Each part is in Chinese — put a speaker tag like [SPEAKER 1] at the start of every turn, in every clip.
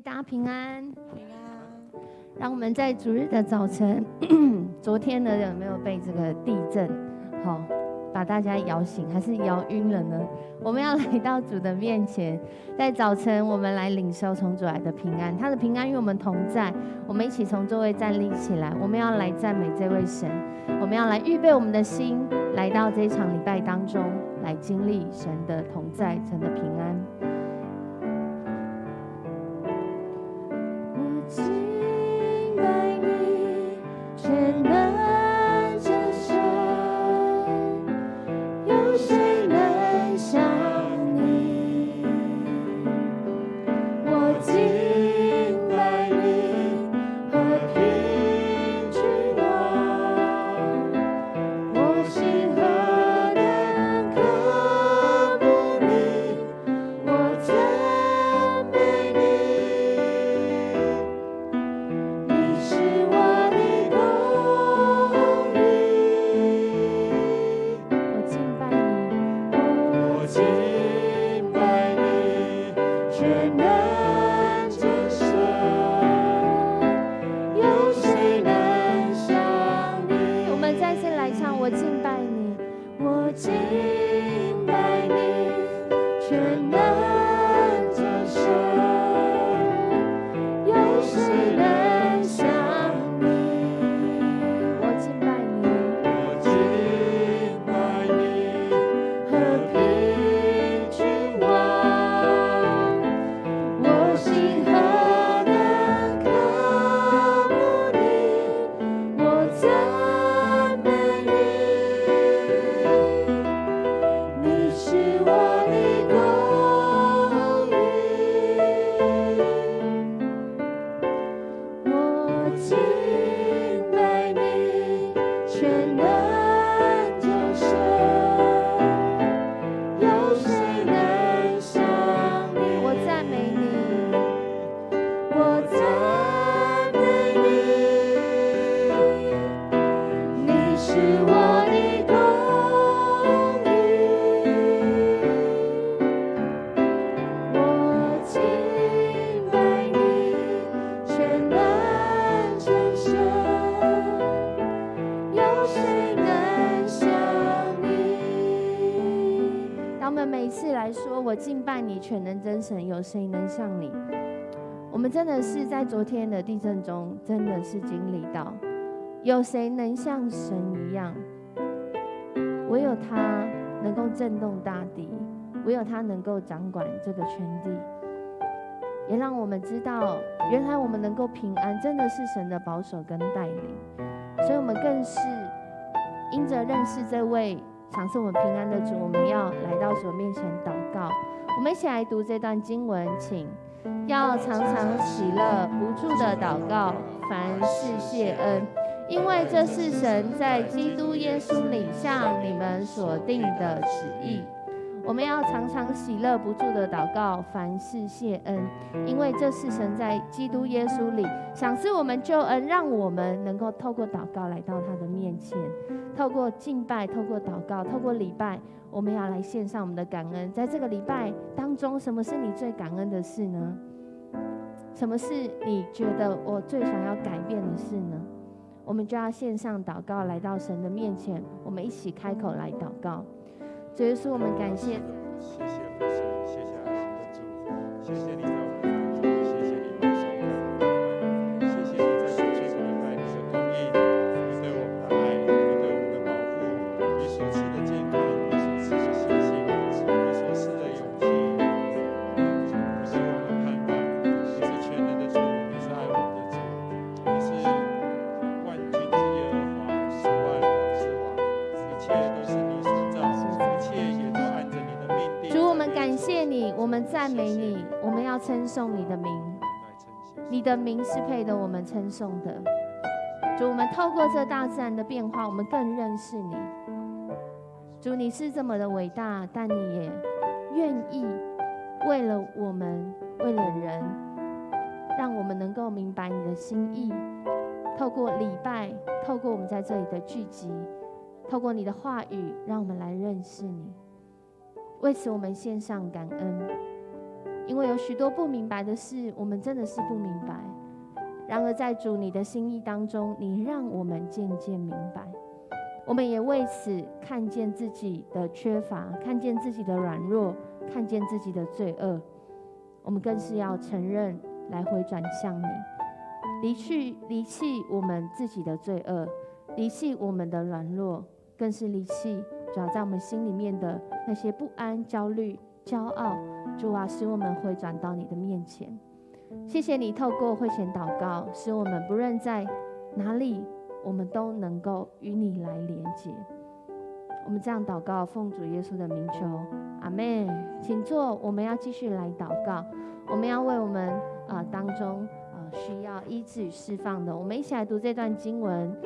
[SPEAKER 1] 大家平安，平安。让我们在主日的早晨，昨天呢有没有被这个地震，把大家摇醒，还是摇晕了呢？我们要来到主的面前，在早晨我们来领受从主来的平安，他的平安与我们同在。我们一起从座位站立起来，我们要来赞美这位神，我们要来预备我们的心，来到这一场礼拜当中，来经历神的同在，神的平安。
[SPEAKER 2] 敬拜你，全能者神，有谁能像你？我敬拜你，和平君王，我心何等渴慕你，我赞美你。你是我的公
[SPEAKER 1] 说：“我敬拜你，全能真神，有谁能像你？”我们真的是在昨天的地震中，真的是经历到，有谁能像神一样？唯有他能够震动大地，唯有他能够掌管这个全地。也让我们知道，原来我们能够平安，真的是神的保守跟带领。所以我们更是因着认识这位赏赐我们平安的主，我们要来到主面前祷告。我们一起来读这段经文，请要常常喜乐，不住的祷告，凡事谢恩，因为这是神在基督耶稣里向你们所定的旨意。我们要常常喜乐，不住的祷告，凡事谢恩，因为这是神在基督耶稣里赏赐我们救恩，让我们能够透过祷告来到他的面前，透过敬拜，透过祷告，透过礼拜，我们要来献上我们的感恩。在这个礼拜当中，什么是你最感恩的事呢？什么是你觉得我最想要改变的事呢？我们就要献上祷告，来到神的面前，我们一起开口来祷告。主耶稣，我们感谢，
[SPEAKER 2] 谢谢父神，谢谢爱心的主，谢谢你在我们当中，谢谢你保守我们，谢谢你在过去这礼拜你的供应，你对我们的爱，你对我们的保护，你所赐的健康，你所赐的信心，你所赐的勇气，主使我们盼望你是全能的主，你是爱我们的主，你是万军之耶和华，是万王之王，一切都是你所造。
[SPEAKER 1] 主，我们感谢你，我们赞美你，我们要称颂你的名，你的名是配得我们称颂的。主，我们透过这大自然的变化，我们更认识你。主，你是这么的伟大，但你也愿意为了我们，为了人，让我们能够明白你的心意。透过礼拜，透过我们在这里的聚集，透过你的话语，让我们来认识你。为此我们献上感恩，因为有许多不明白的事，我们真的是不明白。然而在主你的心意当中，你让我们渐渐明白。我们也为此看见自己的缺乏，看见自己的软弱，看见自己的罪恶。我们更是要承认，来回转向你，离弃我们自己的罪恶，离弃我们的软弱，更是离弃主要在我们心里面的那些不安、焦虑、骄傲。主啊，使我们回转到你的面前。谢谢你透过会前祷告，使我们不论在哪里，我们都能够与你来连结。我们这样祷告，奉主耶稣的名求，阿们。请坐，我们要继续来祷告。我们要为我们当中需要医治与释放的，我们一起来读这段经文。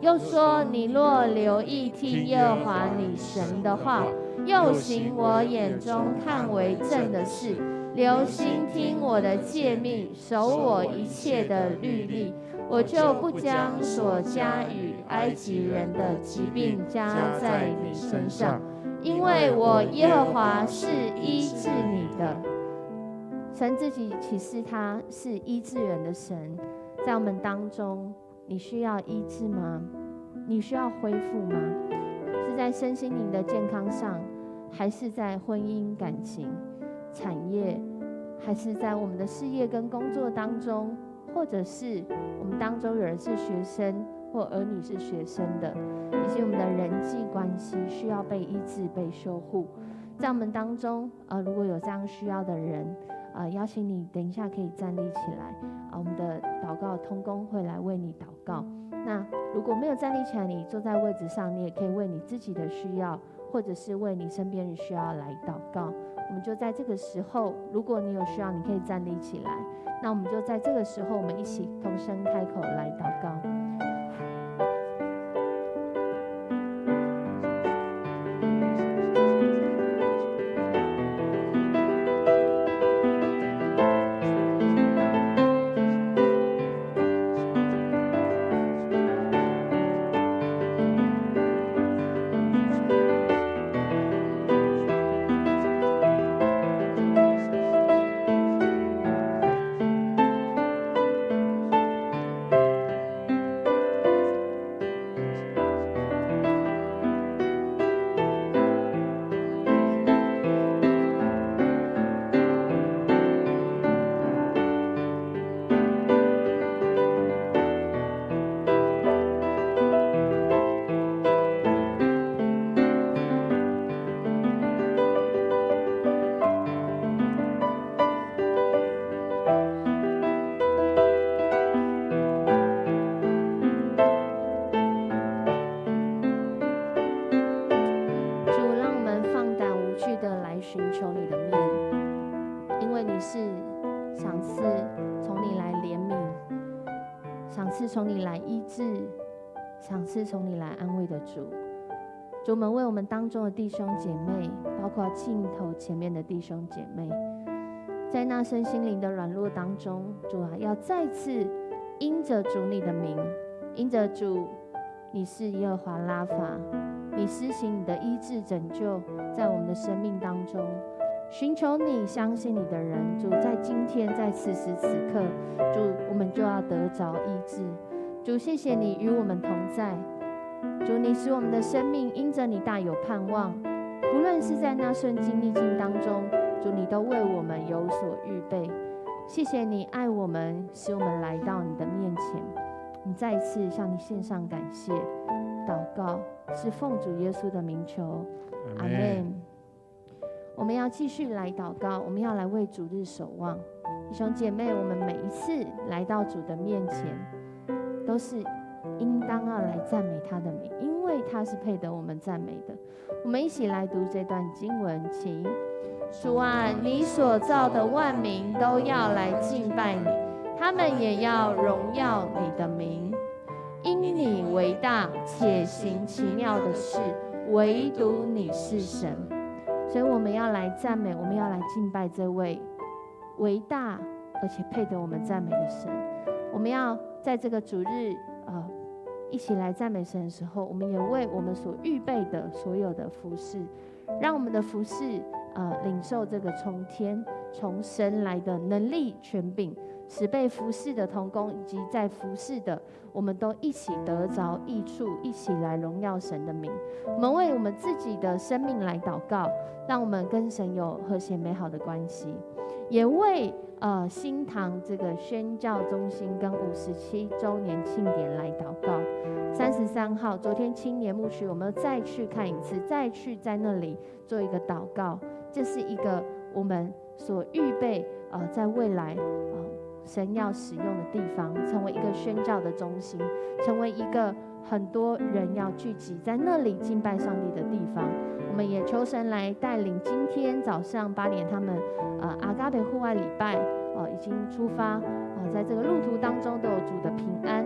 [SPEAKER 1] 又说，你若留意听耶和华你神的话，又行我眼中看为正的事，留心听我的诫命，守我一切的律例，我就不将所加与埃及人的疾病加在你身上，因为我耶和华是医治你的。神自己启示他是医治人的神。在我们当中，你需要医治吗？你需要恢复吗？是在身心灵的健康上，还是在婚姻感情、产业，还是在我们的事业跟工作当中，或者是我们当中有人是学生或儿女是学生的，以及我们的人际关系需要被医治、被修护。在我们当中，如果有这样需要的人，邀请你等一下可以站立起来，我们的祷告同工会来为你祷告。那如果没有站立起来，你坐在位置上，你也可以为你自己的需要，或者是为你身边人需要来祷告。我们就在这个时候，如果你有需要，你可以站立起来。那我们就在这个时候，我们一起同声开口来祷告。求你的面，因为你是赏赐从你来怜悯，赏赐从你来医治，赏赐从你来安慰的主。主，我们为我们当中的弟兄姐妹，包括镜头前面的弟兄姐妹，在那身心灵的软弱当中，主啊，要再次因着主你的名，因着主你是耶和华拉法，你施行你的医治拯救在我们的生命当中。寻求你相信你的人，主，在今天在此时此刻，主，我们就要得着医治。主，谢谢你与我们同在，主，你使我们的生命因着你大有盼望，无论是在那顺境逆境当中，主，你都为我们有所预备。谢谢你爱我们，使我们来到你的面前。我们再一次向你献上感谢，祷告是奉主耶稣的名求，阿们。我们要继续来祷告，我们要来为主日守望。弟兄姐妹，我们每一次来到主的面前，都是应当要来赞美他的名，因为他是配得我们赞美的。我们一起来读这段经文，请。主啊，你所造的万民都要来敬拜你，他们也要荣耀你的名，因你为大，且行奇妙的事，唯独你是神。所以我们要来赞美，我们要来敬拜这位为大而且配得我们赞美的神。我们要在这个主日一起来赞美神的时候，我们也为我们所预备的所有的服事，让我们的服事领受这个从天从神来的能力权柄，使被服事的同工以及在服事的我们都一起得着益处，一起来荣耀神的名。我们为我们自己的生命来祷告，让我们跟神有和谐美好的关系，也为新堂这个宣教中心跟57周年庆典来祷告。33号昨天青年牧区我们再去看一次，再去在那里做一个祷告。这是一个我们所预备在未来神要使用的地方，成为一个宣教的中心，成为一个很多人要聚集在那里敬拜上帝的地方。我们也求神来带领今天早上8点他们阿嘎北户外礼拜已经出发在这个路途当中都有主的平安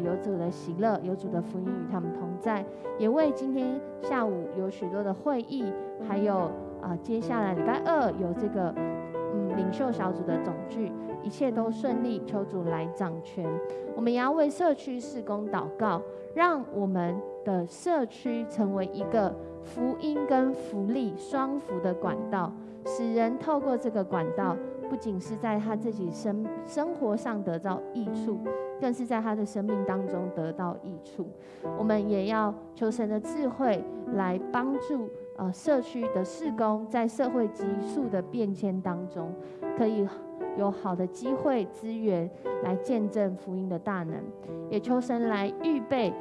[SPEAKER 1] 有主的喜乐，有主的福音与他们同在。也为今天下午有许多的会议，还有接下来礼拜2有这个领袖小组的总聚，一切都顺利，求主来掌权。我们也要为社区事工祷告，让我们的社区成为一个福音跟福利双福的管道，使人透过这个管道，不仅是在他自己生活上得到益处，更是在他的生命当中得到益处。我们也要求神的智慧来帮助社区的事工，在社会急速的变迁当中，可以有好的机会资源来见证福音的大能。也求神来预备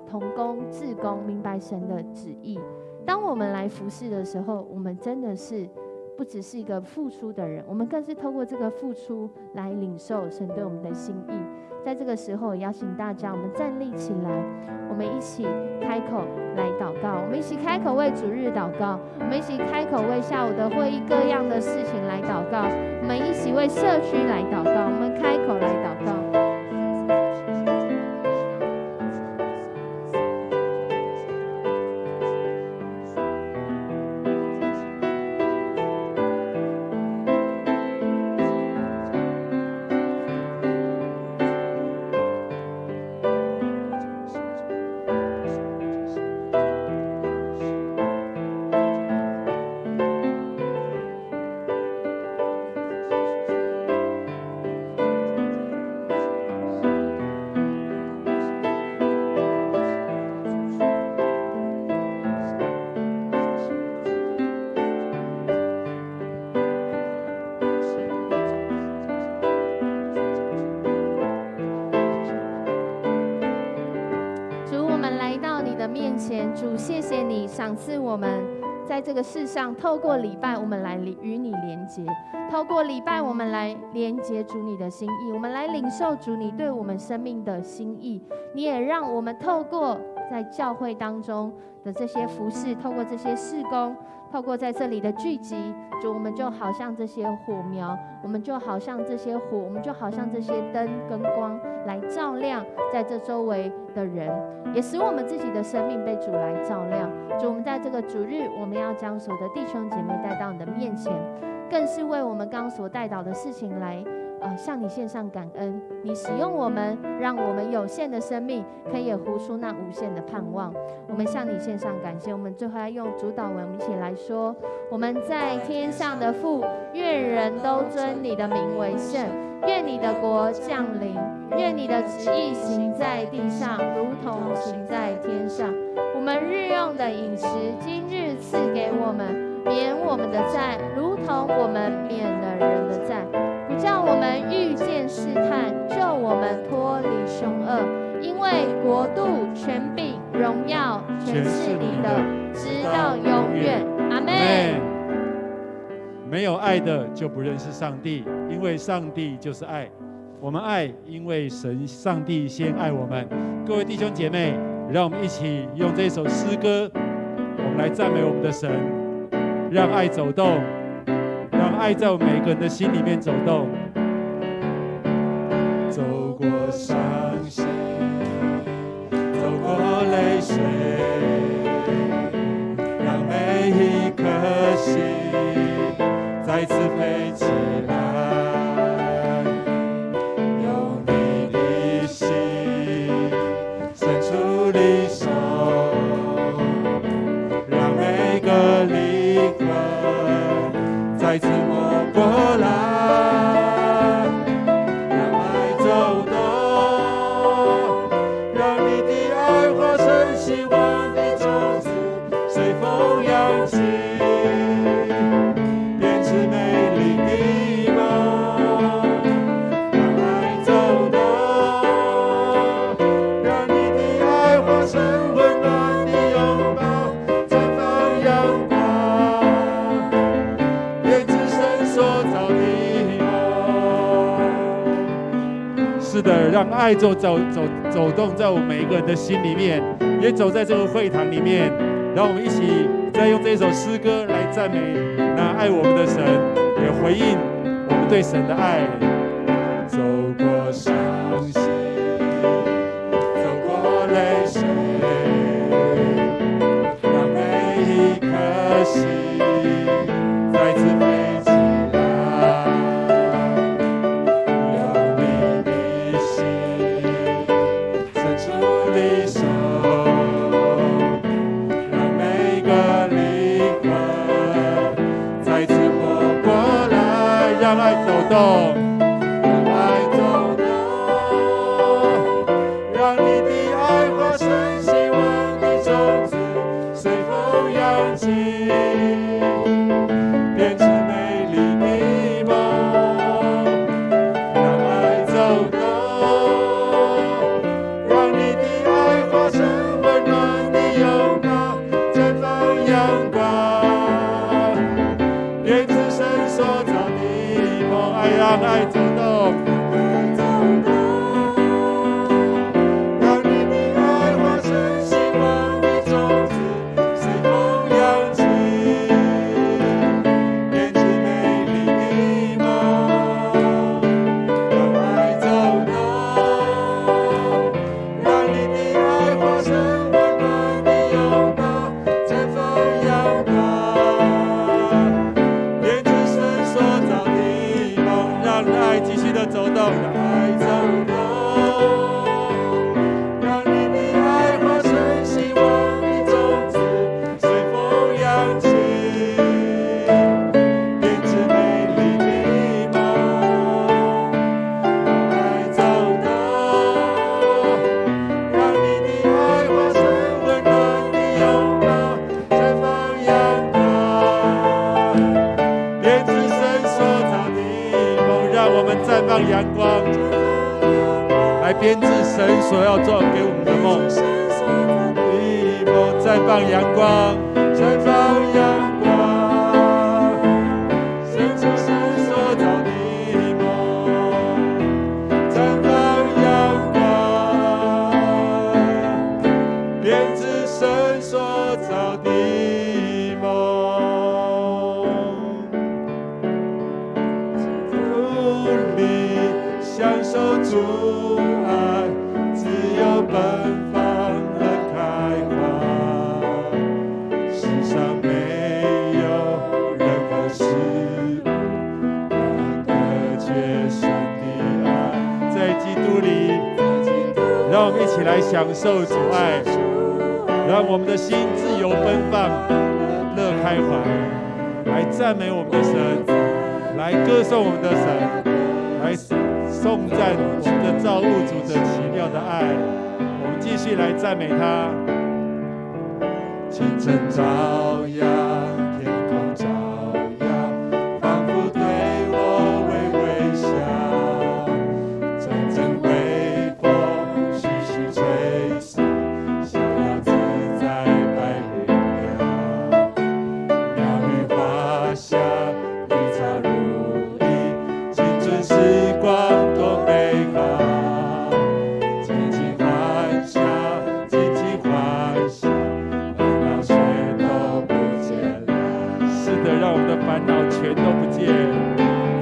[SPEAKER 1] 同工志工，明白神的旨意。当我们来服侍的时候，我们真的是不只是一个付出的人，我们更是透过这个付出来领受神对我们的心意。在这个时候，邀请大家，我们站立起来，我们一起开口来祷告，我们一起开口为主日祷告，我们一起开口为下午的会议各样的事情来祷告，我们一起为社区来祷告，我们开口来祷告。主，谢谢你赏赐我们在这个世上，透过礼拜我们来与你连结，透过礼拜我们来连结主你的心意，我们来领受主你对我们生命的心意。你也让我们透过在教会当中的这些服事，透过这些事工，透过在这里的聚集，主，我们就好像这些火苗，我们就好像这些火，我们就好像这些灯跟光来照亮在这周围的人，也使我们自己的生命被主来照亮。主，我们在这个主日，我们要将所有的弟兄姐妹带到你的面前，更是为我们刚所带导的事情来向你献上感恩。你使用我们，让我们有限的生命可以活出那无限的盼望。我们向你献上感谢。我们最后要用主祷文，我们一起来说：我们在天上的父，愿人都尊你的名为圣。愿你的国降临，愿你的旨意行在地上，如同行在天上。我们日用的饮食，今日赐给我们，免我们的债，如同我们免了人的债。不叫我们遇见试探，救我们脱离凶恶。因为国度、权柄、荣耀，全是你的，直到永远。阿们。
[SPEAKER 2] 没有爱的就不认识上帝，因为上帝就是爱。我们爱，因为上帝先爱我们。各位弟兄姐妹，让我们一起用这首诗歌，我们来赞美我们的神，让爱走动，让爱在我们每个人的心里面走动。走过伤心，走过泪水，让每一颗心再次飞起来，用你的心伸出你手，让每个灵魂再次活过来，让爱走动，让你的爱化成希望的种子，随风扬起。是的，让爱走动在我们每一个人的心里面，也走在这个会堂里面。让我们一起再用这首诗歌来赞美那爱我们的神，也回应我们对神的爱。走过伤心，走过泪水，让每一颗心再次飞起来，用你的心伸出你手，让每个灵魂再次活过来，让爱走动。让爱走动，让你的爱化成希望的种子，随风扬起，编织美丽的梦。让爱走动，让你的爱化成温暖的拥抱，绽放阳光，编织神所造的。让爱继续的走动，让爱走动，让你的爱化成希望的种子，随风扬起，编织美丽的梦。让爱走动，让你的爱化成温暖的拥抱，绽放阳光，编织神所造的。让我们绽放阳光，来编织神所要做给我们的梦。绽放阳光，绽放阳光，伸出神所造的梦。绽放阳光，编享受主爱，自由奔放乐开花。世上没有任何事物能隔绝神的爱，在基督里，让我们一起来享受主爱，让我们的心自由奔放乐开怀，来赞美我们的神，来歌颂我们的神，来颂赞我们的造物主的奇妙的爱。我们继续来赞美他。清晨照耀，天空照耀，仿佛对我微微笑。阵阵微风徐徐吹送，逍遥自在百灵鸟。鸟语花香，绿草如茵，青春时光多美好。尽情欢笑，尽情欢笑，烦恼全都不见了。是的，让我们的烦恼全都不见，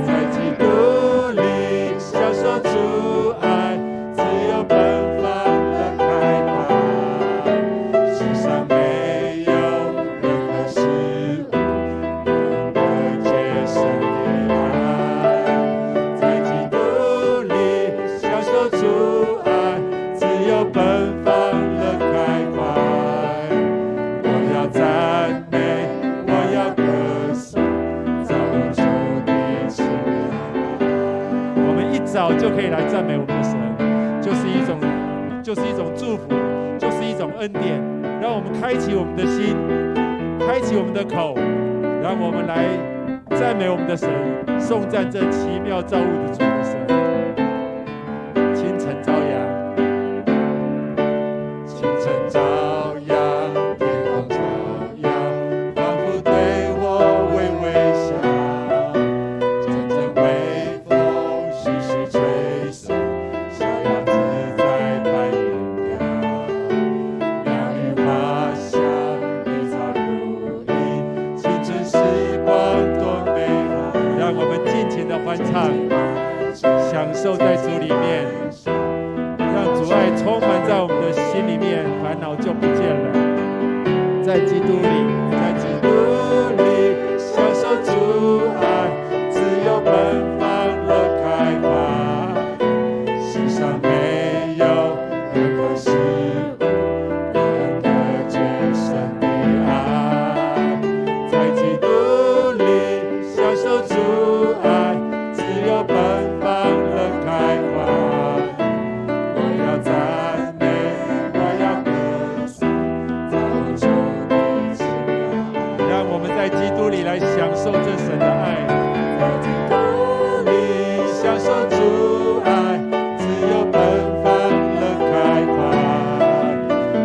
[SPEAKER 2] 在基督里享受主爱，自由奔放乐开怀。世上没有任何事物能隔绝神的爱，在基督里享受主爱，自由奔放乐开怀。我要赞美，我要歌颂，造物主的奇妙爱。我们一早就可以来赞美我们的神，就是一种祝福，就是一种恩典。让我们开启我们的心，开启我们的口，让我们来赞美我们的神，颂赞这奇妙造物的主的神。清晨朝阳，清晨朝阳，天空照耀，仿佛对我微微笑。阵阵微风徐徐吹送，逍遥自在百灵鸟。鸟语花香，绿草如茵，青春时光多美好。让我们尽情的欢唱，享受在主里面，让主爱充满在我们的心里面，烦恼就不见了。在基督里，在基督里享受主爱，自由奔放乐开怀。世上没有任何事物能隔绝神的爱，在基督里享受主爱，自由奔放乐开怀。我要赞美，我要歌颂，造物主的奇妙爱。让我们在基督里来享受这神的爱，在基督里享受主爱，自由奔放乐开怀。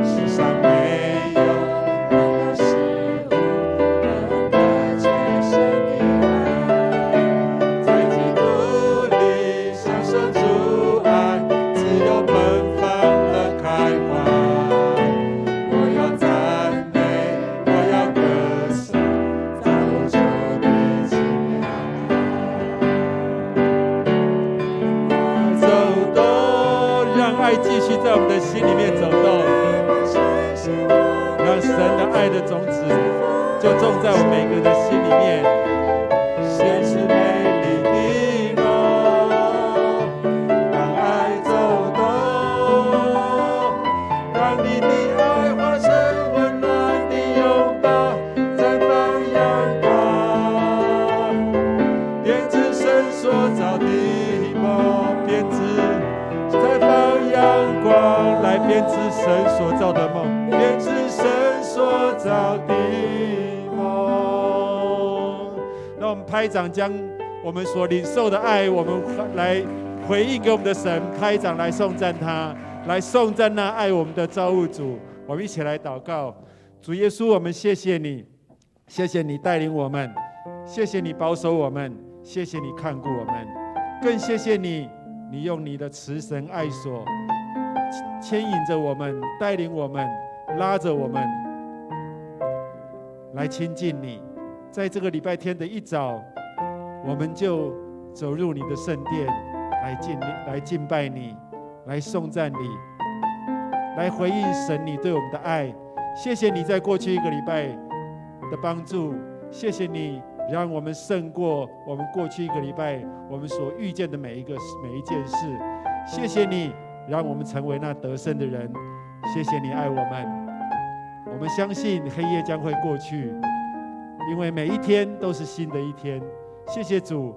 [SPEAKER 2] 世上没有任何事物能隔绝神的爱，在基督里享受主爱，自由奔放乐开怀。我要赞美，我要歌颂，造物主的奇妙爱。走动，让爱继续在我们的心里面走动，让神的爱的种子就种在我们每个人的心里面。先是美丽的梦，让爱走动，让你的爱化成温暖的拥抱，绽放阳光，编织神所造的梦，编织绽放阳光，来编织神所造的梦，编织神所造的梦。让我们拍掌，将我们所领受的爱，我们来回应给我们的神，拍掌来颂赞他，来颂赞那爱我们的造物主。我们一起来祷告。主耶稣，我们谢谢你，谢谢你带领我们，谢谢你保守我们，谢谢你看顾我们，更谢谢你，你用你的慈神爱所牵引着我们，带领我们，拉着我们来亲近你。在这个礼拜天的一早，我们就走入你的圣殿，来敬拜你，来颂赞你，来回应神你对我们的爱。谢谢你在过去1个礼拜的帮助，谢谢你让我们胜过我们过去1个礼拜我们所遇见的每一件事。谢谢你让我们成为那得胜的人，谢谢你爱我们。我们相信黑夜将会过去，因为每一天都是新的一天。谢谢主，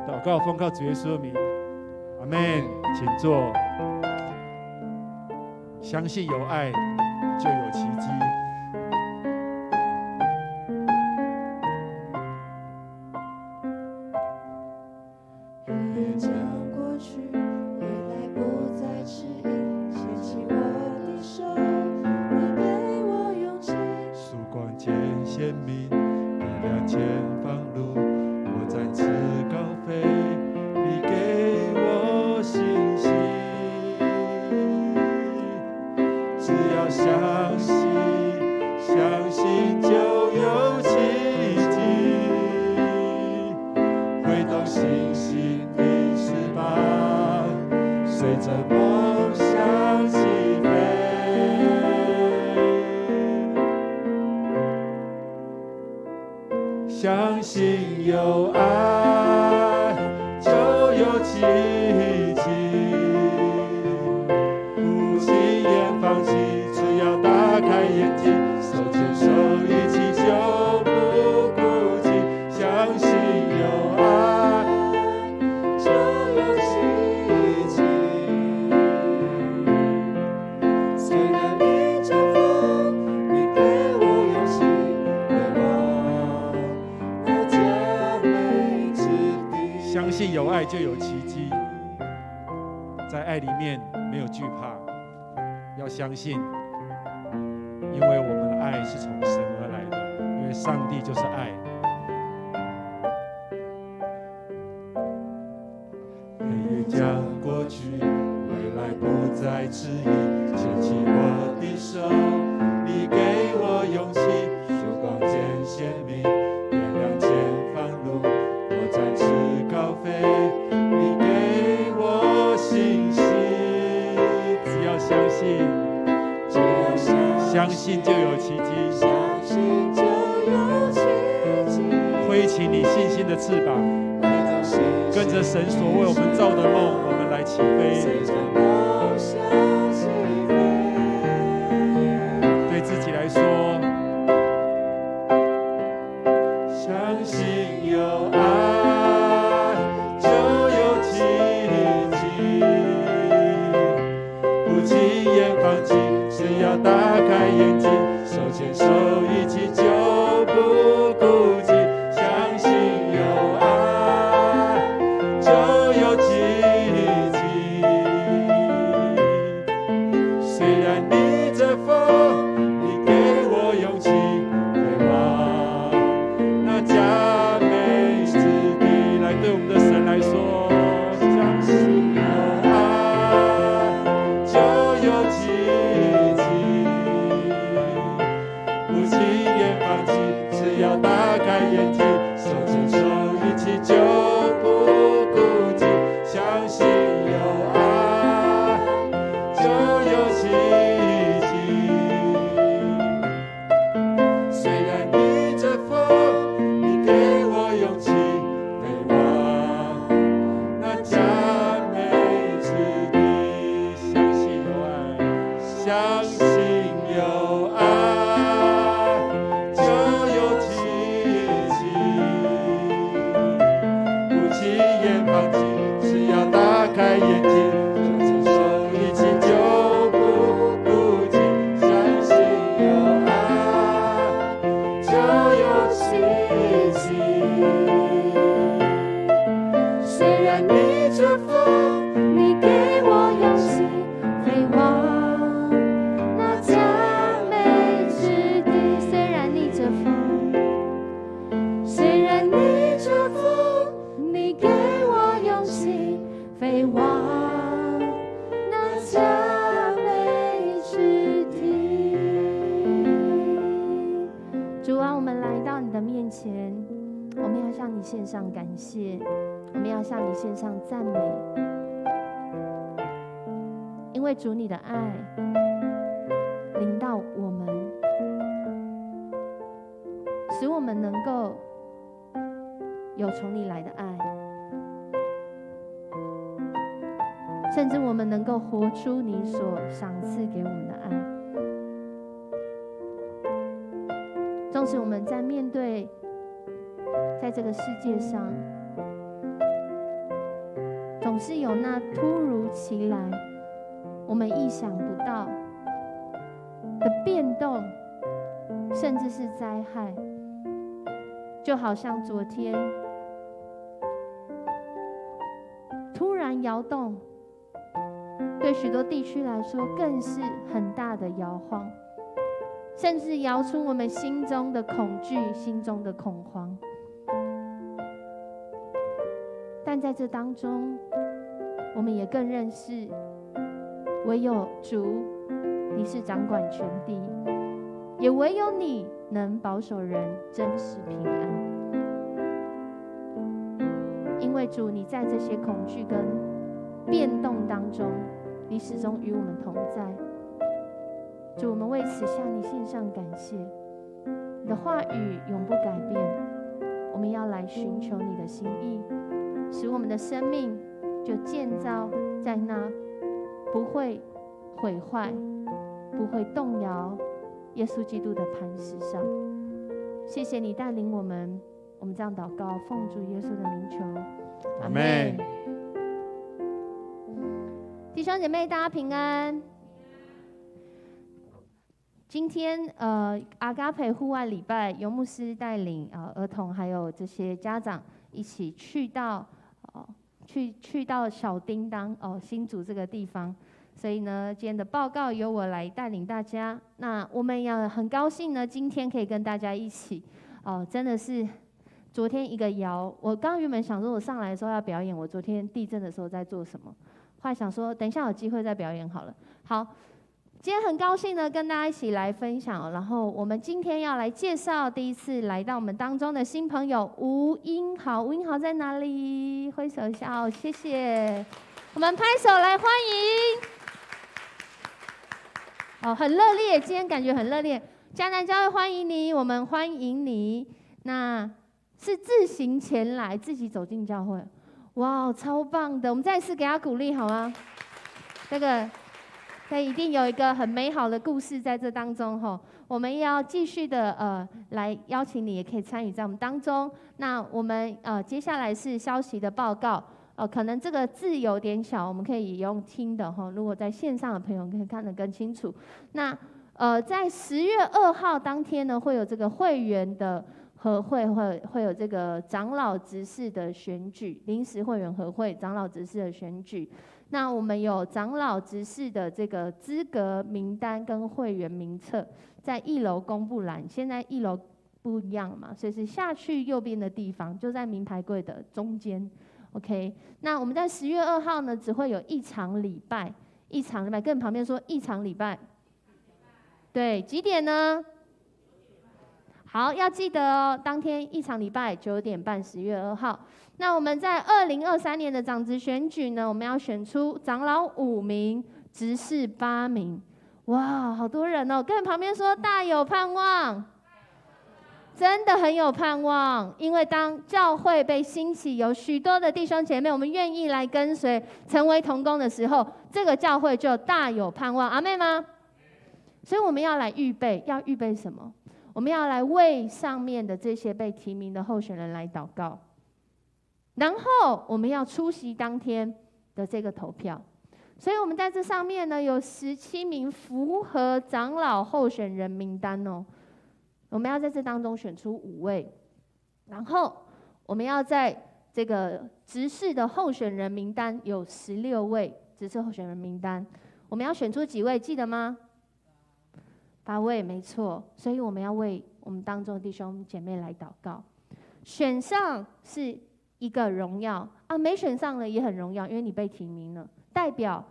[SPEAKER 2] 祷告奉靠主耶稣的名，阿们。请坐。相信有爱就有奇迹。
[SPEAKER 3] 黑夜将过去，未来不再迟疑，牵起我的手，你给我勇气。
[SPEAKER 2] 曙光渐鲜明，明亮前方路，我展翅高飞，你给我信心。只要相信，相信就有奇迹，挥动星星的翅膀，随着梦想起飞。相信有爱就有奇迹，不轻言放弃，只要打开眼睛，手牵手一起就不孤寂。相信有爱
[SPEAKER 3] 就有奇迹。虽然逆着风，你给我勇气，回望那佳美之地。
[SPEAKER 2] 相信有爱就有奇迹，在爱里面没有惧怕，要相信，因为我们的爱是从神而来的，因为上帝就是爱。黑夜将过去，未来不再迟疑，牵起我的手，你给我勇气，曙光渐鲜明，点亮前方路，我展翅高飞，你给我信心。只要相信，
[SPEAKER 3] 只要
[SPEAKER 2] 相信就有奇迹。
[SPEAKER 3] 相信就有奇迹。
[SPEAKER 2] 挥起你信心的翅膀，
[SPEAKER 3] 挥动星星
[SPEAKER 2] 跟着神所为我们造的梦，我们来起飞。
[SPEAKER 3] 随着梦想起飞。
[SPEAKER 2] 对自己来说，相信有爱就有奇迹，不轻言放弃，只要打开眼睛，手牵手一起就不孤寂。相信有爱就有奇迹，虽然逆着风，你给我勇气，回望那佳美之地。来，对我们的神来说，相信有爱就有奇迹，不轻言放弃，只要打开眼睛，手牵手一起就不孤寂。相信有爱就有奇迹，虽然逆着风，你给我勇气，回望那佳美之地。相信有爱，相信有爱就有奇迹，不轻言放弃，只要打开眼睛，手牵手一起就不孤寂。相信有爱就有奇迹，虽然逆着风，
[SPEAKER 3] 你给我勇气，回望那佳美之地。
[SPEAKER 1] 虽然逆着风，
[SPEAKER 3] 虽然逆着风，你给我勇气，飞往那佳美之地。
[SPEAKER 1] 主啊，我们来到你的面前，我们要向你献上上感谢，我们要向你献上赞美，因为主你的爱临到我们，使我们能够有从你来的爱，甚至我们能够活出你所赏赐给我们的爱。纵使我们在面对在这个世界上总是有那突如其来我们意想不到的变动，甚至是灾害，就好像昨天突然摇动，对许多地区来说更是很大的摇晃，甚至摇出我们心中的恐惧、心中的恐慌。但在这当中，我们也更认识，唯有主，你是掌管全地，也唯有你能保守人真实平安。因为主，你在这些恐惧跟变动当中，你始终与我们同在。主，我们为此向你献上感谢。你的话语永不改变，我们要来寻求你的心意，使我们的生命就建造在那不会毁坏、不会动摇耶稣基督的磐石上。谢谢你带领我们这样祷告，奉主耶稣的名求，阿们。弟兄姐妹，大家平安。今天阿嘎培户外礼拜，由牧师带领儿童还有这些家长一起去到去到小叮当新竹这个地方，所以呢，今天的报告由我来带领大家。那我们也很高兴呢，今天可以跟大家一起真的是昨天一个摇。我刚原本想说，我上来的时候要表演我昨天地震的时候在做什么，后来想说等一下有机会再表演好了。好。今天很高兴呢，跟大家一起来分享。然后我们今天要来介绍第一次来到我们当中的新朋友吴英豪。吴英豪在哪里？挥手一下谢谢。我们拍手来欢迎。很热烈，今天感觉很热烈。迦南教会欢迎你，我们欢迎你。那是自行前来，自己走进教会，哇，超棒的！我们再次给他鼓励好吗？这个。一定有一个很美好的故事在这当中我们也要继续的来邀请你，也可以参与在我们当中。那我们接下来是消息的报告可能这个字有点小，我们可以用听的如果在线上的朋友可以看得更清楚。那在10月2号当天呢，会有这个会员的合会，会有这个长老执事的选举，临时会员合会长老执事的选举。那我们有长老执事的这个资格名单跟会员名册，在1楼公布栏。现在1楼不一样嘛，所以是下去右边的地方，就在名牌柜的中间。OK， 那我们在10月2号呢，只会有一场礼拜，跟旁边说一场礼拜。对，几点呢？好，要记得当天一场礼拜9点半，10月2号。那我们在2023年的长职选举呢，我们要选出长老5名，执事8名。哇，好多人跟旁边说大有盼望，真的很有盼望。因为当教会被兴起，有许多的弟兄姐妹，我们愿意来跟随，成为同工的时候，这个教会就大有盼望。阿们吗？所以我们要来预备，要预备什么？我们要来为上面的这些被提名的候选人来祷告，然后我们要出席当天的这个投票。所以我们在这上面呢，有17名符合长老候选人名单我们要在这当中选出5位，然后我们要在这个执事的候选人名单有16位执事候选人名单，我们要选出几位？记得吗？8位，没错。所以我们要为我们当中的弟兄姐妹来祷告。选上是一个荣耀没选上了也很荣耀，因为你被提名了，代表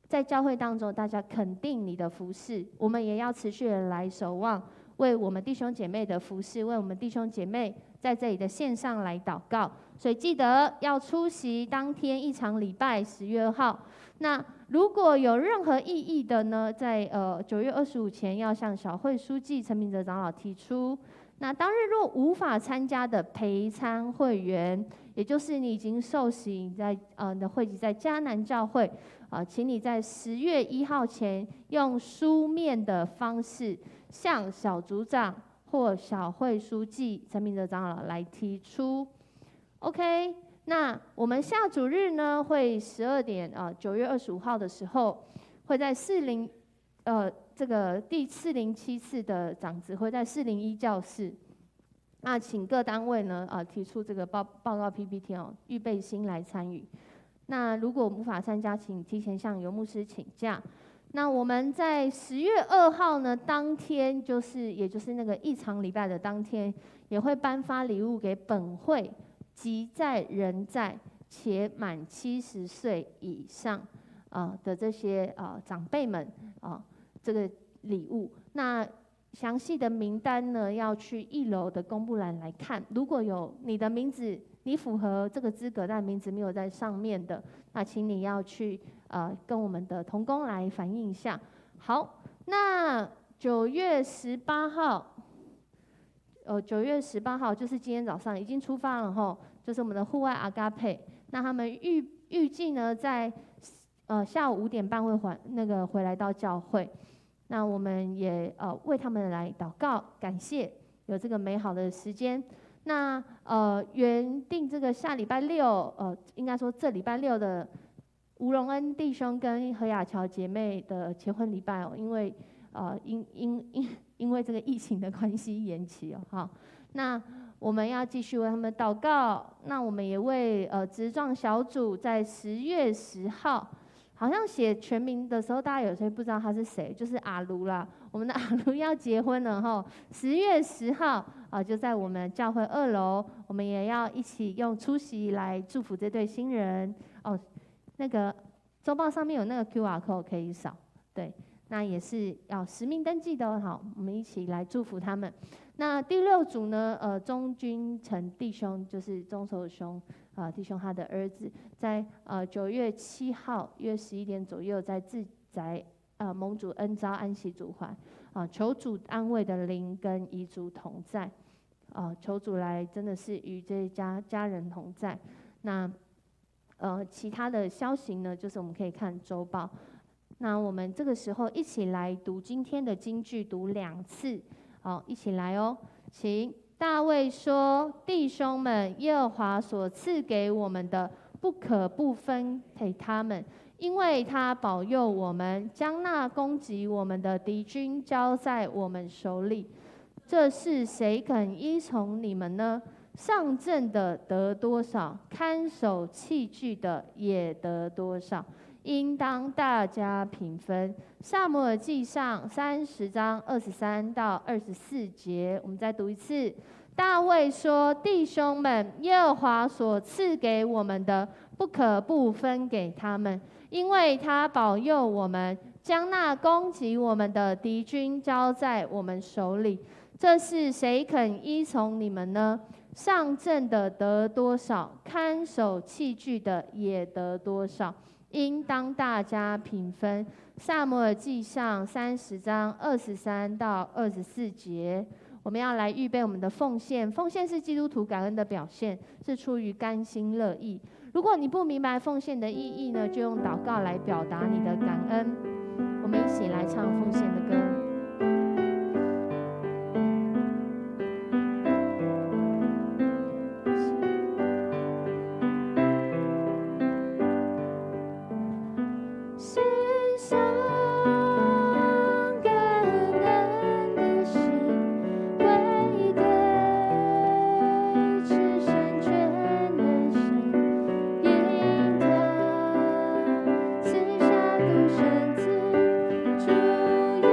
[SPEAKER 1] 在教会当中大家肯定你的服事。我们也要持续的来守望，为我们弟兄姐妹的服事，为我们弟兄姐妹在这里的线上来祷告。所以记得要出席当天一场礼拜10月2号。那如果有任何异议的呢，在9月25前要向小会书记陈明哲长老提出。那当日若无法参加的陪参会员，也就是你已经受洗在你的会籍在迦南教会请你在10月1号前用书面的方式向小组长或小会书记陈明哲长老来提出。OK， 那我们下主日呢会12点9月25号的时候会在这个第407次的长子会在401教室。那请各单位呢提出这个报告 PPT 预备心来参与。那如果无法参加，请提前向游牧师请假。那我们在10月2号呢当天，也就是那个一场礼拜的当天，也会颁发礼物给本会及在人在且满70岁以上的这些长辈们这个礼物。那详细的名单呢，要去1楼的公布栏来看。如果有你的名字，你符合这个资格，但名字没有在上面的，那请你要去跟我们的同工来反映一下。好，那9月18号，9月18号就是今天早上已经出发了吼，就是我们的户外阿嘎佩。那他们预计呢，在下午5点半会回来到教会。那我们也为他们来祷告，感谢有这个美好的时间。那原定这个下礼拜6，应该说这礼拜6的吴荣恩弟兄跟何雅乔姐妹的结婚礼拜因为因为这个疫情的关系延期好，那我们要继续为他们祷告。那我们也为职壮小组在10月10号。好像写全名的时候，大家有些不知道他是谁，就是阿卢啦。我们的阿卢要结婚了哈，10月10号就在我们教会2楼，我们也要一起用出席来祝福这对新人那个周报上面有那个 QR code 可以扫，对，那也是要实名登记的好，我们一起来祝福他们。那第6组呢，钟君成弟兄就是钟守兄。弟兄他的儿子在9月7号约11点左右在自宅蒙主恩召安息主怀求主安慰的灵跟遗嘱同在求主来真的是与这家人同在。那其他的消息呢，就是我们可以看周报。那我们这个时候一起来读今天的金句，读2次，一起来请。大卫说：“弟兄们，耶和华所赐给我们的，不可不分给他们，因为他保佑我们，将那攻击我们的敌军交在我们手里。这事谁肯依从你们呢？上阵的得多少，看守器具的也得多少，应当大家平分。”撒母耳记上30章23到24节，我们再读一次。大卫说：“弟兄们，耶和华所赐给我们的，不可不分给他们，因为他保佑我们，将那攻击我们的敌军交在我们手里。这事谁肯依从你们呢？上阵的得多少，看守器具的也得多少，应当大家平分。”撒母耳记上30章23到24节。我们要来预备我们的奉献，奉献是基督徒感恩的表现，是出于甘心乐意。如果你不明白奉献的意义呢，就用祷告来表达你的感恩。我们一起来唱奉献的歌。
[SPEAKER 4] 赐下独生子，主耶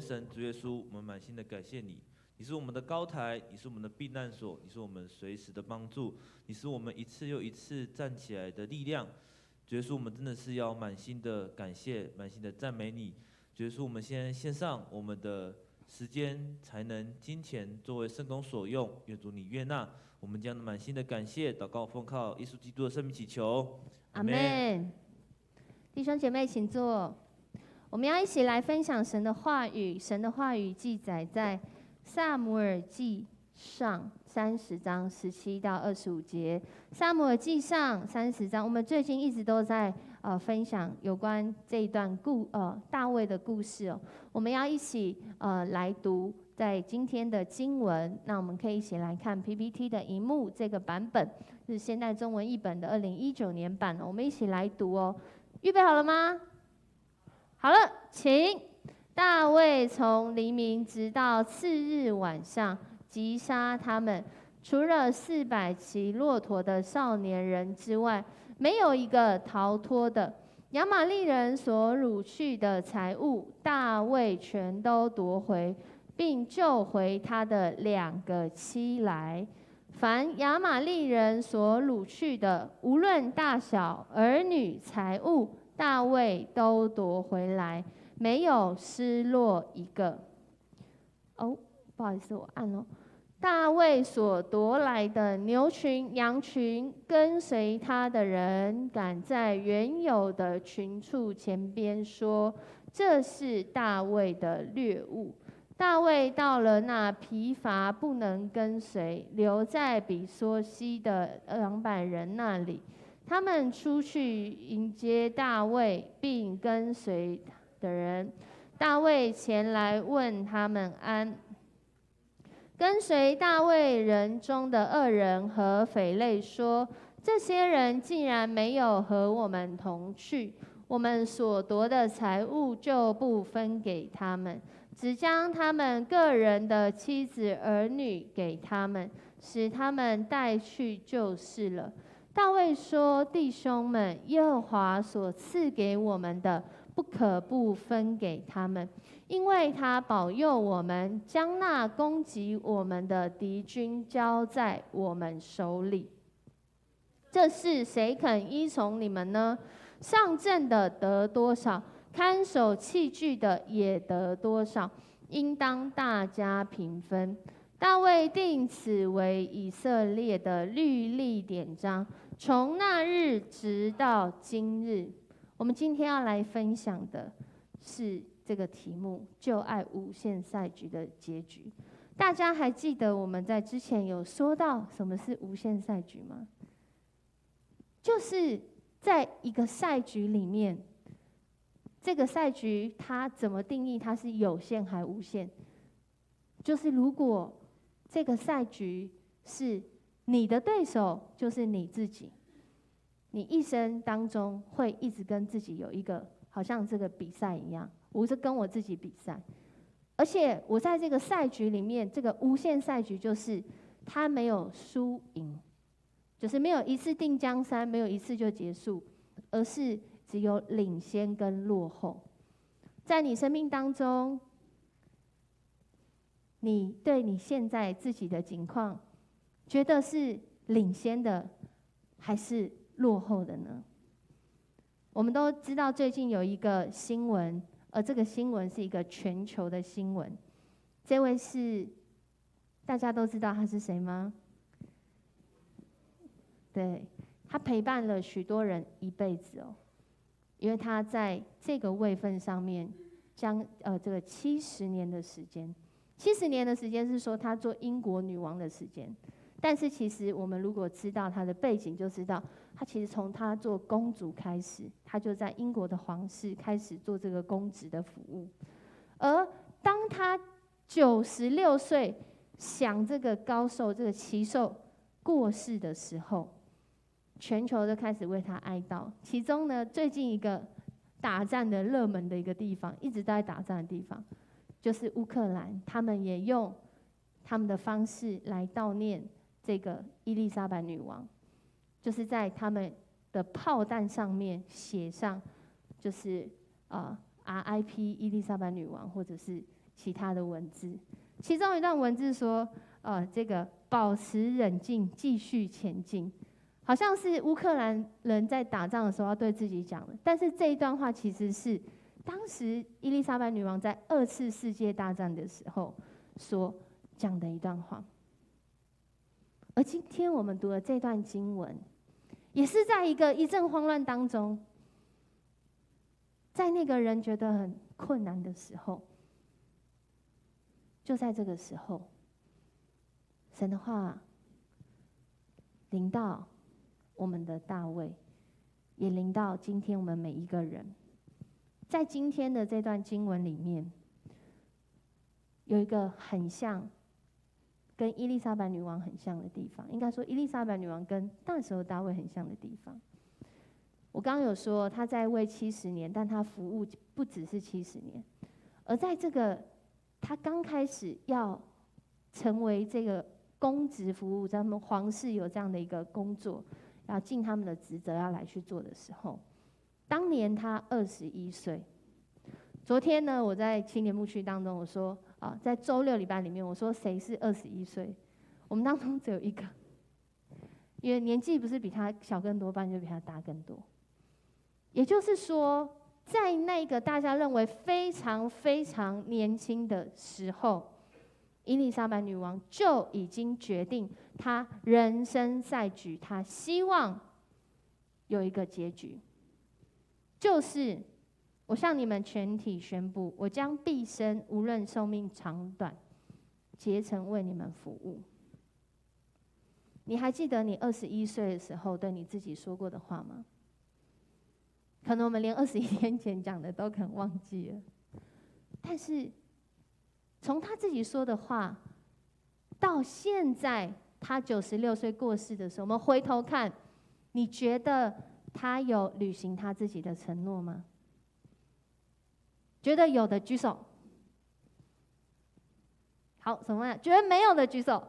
[SPEAKER 4] 神主耶稣，我们满心的感谢你。你是我们的高台，你是我们的避难所，你是我们随时的帮助，你是我们一次又一次站起来的力量。主耶稣，我们真的是要满心的感谢，满心的赞美你。主耶稣，我们先献上我们的时间、才能、金钱作为圣工所用，愿主你悦纳。我们将满心的感谢、祷告、奉靠耶稣基督的圣名祈求，
[SPEAKER 1] 阿门。弟兄姐妹，请坐。我们要一起来分享神的话语。神的话语记载在撒母耳记上30章17到25节。撒母耳记上30章，我们最近一直都在分享有关这一段大卫的故事哦。我们要一起来读在今天的经文。那我们可以一起来看 PPT 的荧幕这个版本，是现代中文译本的2019年版。我们一起来读哦。预备好了吗？好了，请。大卫从黎明直到次日晚上，击杀他们，除了400骑骆驼的少年人之外，没有一个逃脱的。亚玛力人所掳去的财物，大卫全都夺回，并救回他的2个妻来。凡亚玛力人所掳去的，无论大小、儿女、财物，大卫都夺回来，没有失落一个。哦，不好意思，我按了。大卫所夺来的牛群、羊群，跟随他的人赶在原有的群畜前边说：“这是大卫的掠物。”大卫到了那疲乏不能跟随，留在比梭西的200人那里。他们出去迎接大卫，并跟随的人。大卫前来问他们安。跟随大卫人中的2人和匪类说：“这些人竟然没有和我们同去，我们所夺的财物就不分给他们，只将他们个人的妻子儿女给他们，使他们带去就是了。”大卫说：“弟兄们，耶和华所赐给我们的，不可不分给他们，因为他保佑我们，将那攻击我们的敌军交在我们手里。这事谁肯依从你们呢？上阵的得多少，看守器具的也得多少，应当大家平分。”大卫定此为以色列的律例典章，从那日直到今日。我们今天要来分享的是这个题目：旧爱无限赛局的结局。大家还记得我们在之前有说到什么是无限赛局吗？就是在一个赛局里面，这个赛局它怎么定义它是有限还无限？就是如果这个赛局是你的对手，就是你自己。你一生当中会一直跟自己有一个，好像这个比赛一样，我是跟我自己比赛。而且我在这个赛局里面，这个无限赛局就是它没有输赢，就是没有一次定江山，没有一次就结束，而是只有领先跟落后。在你生命当中，你对你现在自己的境况，觉得是领先的，还是落后的呢？我们都知道最近有一个新闻，而这个新闻是一个全球的新闻。这位是大家都知道他是谁吗？对，他陪伴了许多人一辈子哦，因为他在这个位分上面这个70年的时间。70年的时间是说她做英国女王的时间，但是其实我们如果知道她的背景，就知道她其实从她做公主开始，她就在英国的皇室开始做这个公职的服务。而当她96岁享这个高寿这个奇寿过世的时候，全球都开始为她哀悼。其中呢，最近一个打战的热门的一个地方，一直在打战的地方，就是乌克兰，他们也用他们的方式来悼念这个伊丽莎白女王，就是在他们的炮弹上面写上，就是RIP 伊丽莎白女王，或者是其他的文字，其中一段文字说，这个保持冷静，继续前进，好像是乌克兰人在打仗的时候要对自己讲的。但是这一段话其实是当时伊丽莎白女王在2次世界大战的时候所讲的一段话。而今天我们读的这段经文，也是在一阵慌乱当中，在那个人觉得很困难的时候，就在这个时候，神的话临到我们的大卫，也临到今天我们每一个人。在今天的这段经文里面，有一个很像跟伊丽莎白女王很像的地方，应该说伊丽莎白女王跟那时候大卫很像的地方。我刚刚有说她在位70年，但她服务不只是70年，而在这个她刚开始要成为这个公职服务，咱们皇室有这样的一个工作，要尽他们的职责要来去做的时候，当年她21岁。昨天呢，我在青年牧区当中，我说在周六礼拜里面，我说谁是21岁？我们当中只有一个，因为年纪不是比他小更多，不然就比他大更多。也就是说，在那个大家认为非常非常年轻的时候，伊丽莎白女王就已经决定她人生赛局，她希望有一个结局，就是我向你们全体宣布，我将毕生无论寿命长短，竭诚为你们服务。你还记得你21岁的时候对你自己说过的话吗？可能我们连21天前讲的都可能忘记了，但是从他自己说的话到现在他96岁过世的时候，我们回头看，你觉得他有履行他自己的承诺吗？觉得有的举手。好，什么呀？觉得没有的举手。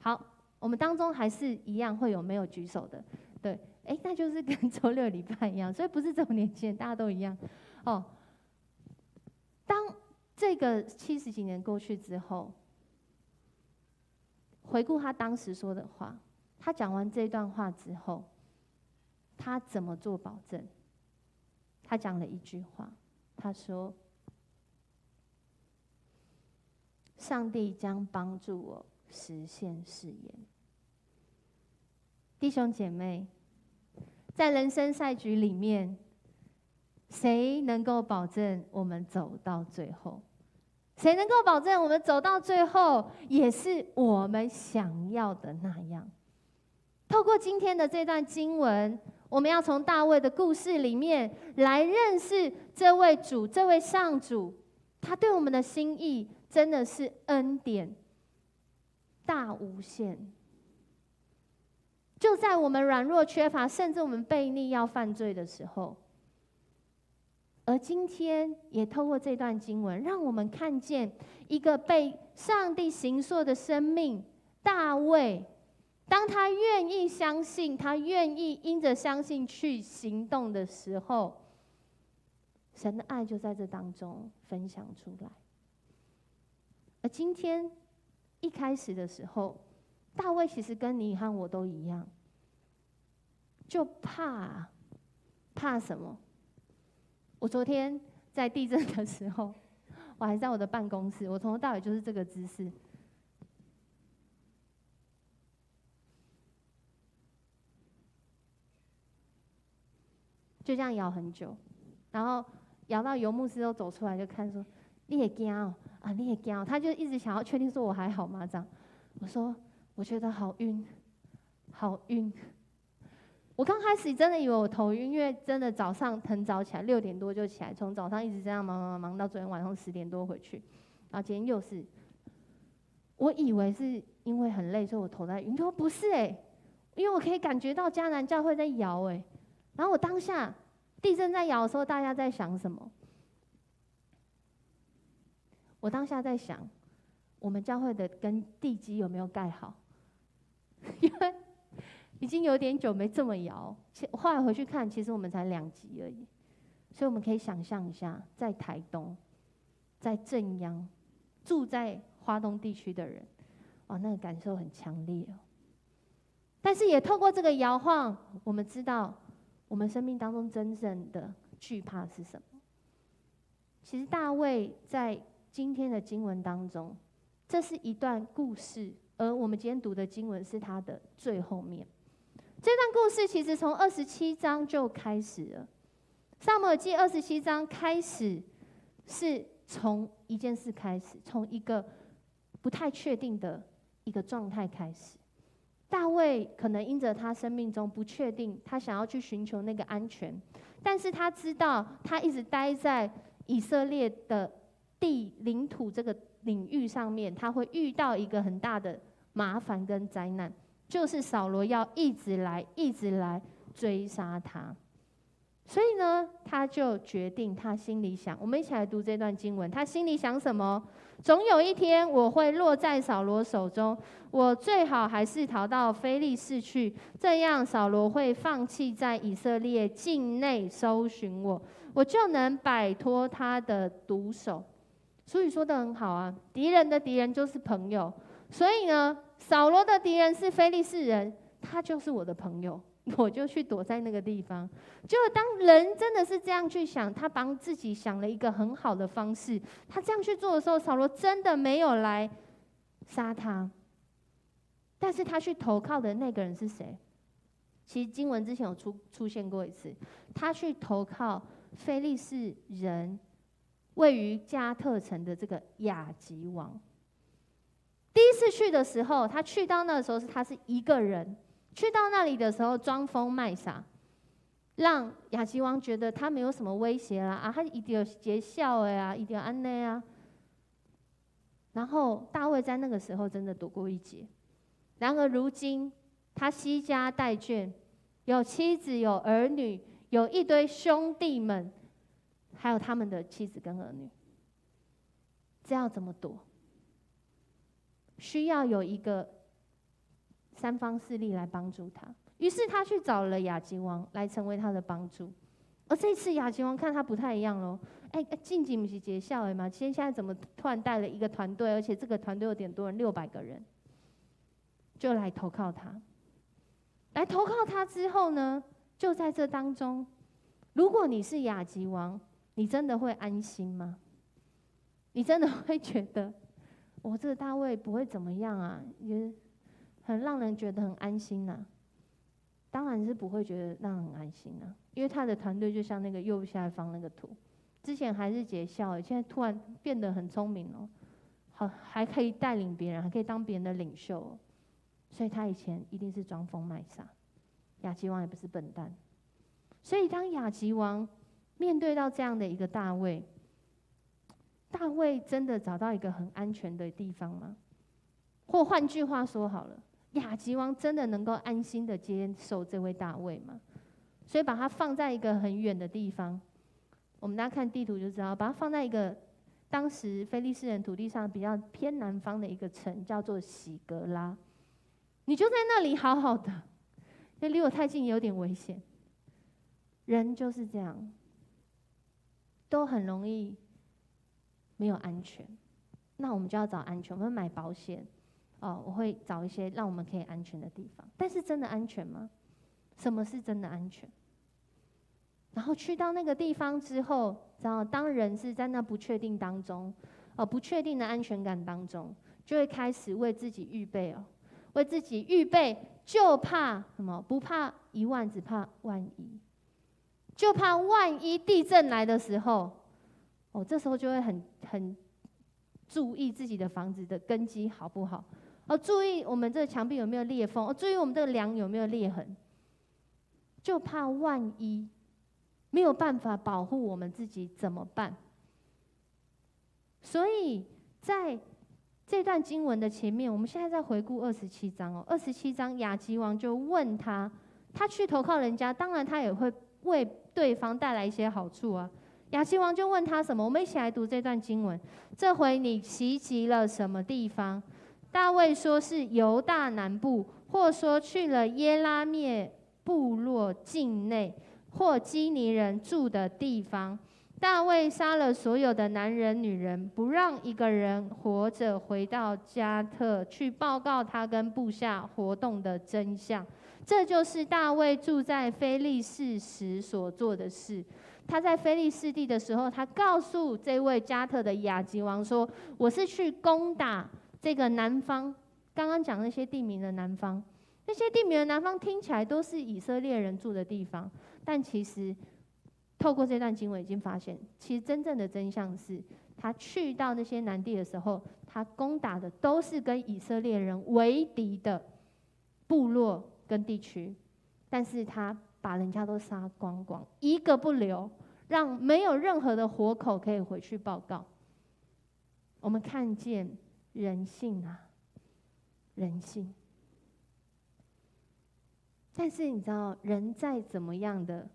[SPEAKER 1] 好，我们当中还是一样会有没有举手的，对，那就是跟周六礼拜一样，所以不是这么年轻人，大家都一样。当这个70几年过去之后，回顾他当时说的话，他讲完这段话之后，他怎么做保证？他讲了一句话，他说：“上帝将帮助我实现誓言。”弟兄姐妹，在人生赛局里面，谁能够保证我们走到最后？谁能够保证我们走到最后也是我们想要的那样？透过今天的这段经文，我们要从大卫的故事里面来认识这位主，这位上主，他对我们的心意真的是恩典大无限。就在我们软弱缺乏，甚至我们悖逆要犯罪的时候，而今天也透过这段经文，让我们看见一个被上帝形塑的生命大卫。当他愿意相信，他愿意因着相信去行动的时候，神的爱就在这当中分享出来。而今天一开始的时候，大卫其实跟你和我都一样，就怕什么？我昨天在地震的时候，我还在我的办公室，我从头到尾就是这个姿势。就这样摇很久，然后摇到游牧师都走出来，就看说：“你也惊哦，你也惊哦。”他就一直想要确定说我还好吗？这样，我说我觉得好晕，好晕。我刚开始真的以为我头晕，因为真的早上很早起来，6点多就起来，从早上一直这样忙到昨天晚上10点多回去，然后今天又是，我以为是因为很累，所以我头在晕。说不是因为我可以感觉到迦南教会在摇然后我当下地震在摇的时候，大家在想什么？我当下在想，我们教会的跟地基有没有盖好？因为已经有点久没这么摇。后来回去看，其实我们才2级而已。所以我们可以想象一下，在台东，在正央，住在华东地区的人，哇，那个感受很强烈哦。但是也透过这个摇晃，我们知道我们生命当中真正的惧怕是什么。其实大卫在今天的经文当中，这是一段故事，而我们今天读的经文是它的最后面。这段故事其实从27章就开始了。撒母耳记27章开始是从一件事开始，从一个不太确定的一个状态开始。大卫可能因着他生命中不确定，他想要去寻求那个安全，但是他知道他一直待在以色列的领土这个领域上面，他会遇到一个很大的麻烦跟灾难，就是扫罗要一直来追杀他。所以呢，他就决定，他心里想，我们一起来读这段经文。他心里想什么？总有一天我会落在扫罗手中，我最好还是逃到非利士去，这样扫罗会放弃在以色列境内搜寻我，我就能摆脱他的毒手。所以说得很好啊，敌人的敌人就是朋友。所以呢，扫罗的敌人是非利士人，他就是我的朋友。我就去躲在那个地方。结果当人真的是这样去想，他帮自己想了一个很好的方式，他这样去做的时候，扫罗真的没有来杀他。但是他去投靠的那个人是谁？其实经文之前有出现过一次，他去投靠非利士人位于加特城的这个亚吉王。第一次去的时候，他去到那的时候他是一个人。去到那里的时候，装疯卖傻，让亚吉王觉得他没有什么威胁啦，啊，他一定有节孝的啊，一定要安内啊。然后大卫在那个时候真的躲过一劫。然而如今他悉家带眷，有妻子，有儿女，有一堆兄弟们，还有他们的妻子跟儿女。这要怎么躲？需要有一个三方势力来帮助他，于是他去找了亚吉王来成为他的帮助。而这次亚吉王看他不太一样喽，近几不是节孝的嘛？现在怎么突然带了一个团队，而且这个团队有点多人，600个人，就来投靠他。来投靠他之后呢，就在这当中，如果你是亚吉王，你真的会安心吗？你真的会觉得，我这个大卫不会怎么样啊？也很让人觉得很安心呐。当然是不会觉得让人很安心呐，因为他的团队就像那个右下方那个图，之前还是节孝，现在突然变得很聪明哦，好，还可以带领别人，还可以当别人的领袖哦。所以他以前一定是装疯卖傻。亚吉王也不是笨蛋，所以当亚吉王面对到这样的一个大卫，大卫真的找到一个很安全的地方吗？或换句话说好了，亚吉王真的能够安心的接受这位大卫吗？所以把他放在一个很远的地方，我们大家看地图就知道，把它放在一个当时非利士人土地上比较偏南方的一个城，叫做喜格拉。你就在那里好好的，因为离我太近有点危险。人就是这样，都很容易没有安全。那我们就要找安全，我们买保险。我会找一些让我们可以安全的地方，但是真的安全吗？什么是真的安全？然后去到那个地方之后，然后当人是在那不确定当中，不确定的安全感当中，就会开始为自己预备为自己预备，就怕什么？不怕1万，只怕万一，就怕万一地震来的时候，这时候就会很注意自己的房子的根基好不好。注意我们这个墙壁有没有裂缝，注意我们这个梁有没有裂痕，就怕万一没有办法保护我们自己怎么办？所以在这段经文的前面，我们现在在回顾27章27章亚吉王就问他去投靠人家，当然他也会为对方带来一些好处啊。亚吉王就问他什么？我们一起来读这段经文。这回你袭击了什么地方？大卫说是犹大南部，或说去了耶拉灭部落境内，或基尼人住的地方。大卫杀了所有的男人、女人，不让一个人活着回到加特去报告他跟部下活动的真相。这就是大卫住在非利士时所做的事。他在非利士地的时候，他告诉这位加特的亚吉王说：“我是去攻打这个南方，刚刚讲那些地名的南方，那些地名的南方听起来都是以色列人住的地方，但其实透过这段经文已经发现，其实真正的真相是，他去到那些南地的时候，他攻打的都是跟以色列人为敌的部落跟地区，但是他把人家都杀光光，一个不留，让没有任何的活口可以回去报告。我们看见人性啊，人性。但是你知道，人再怎么样的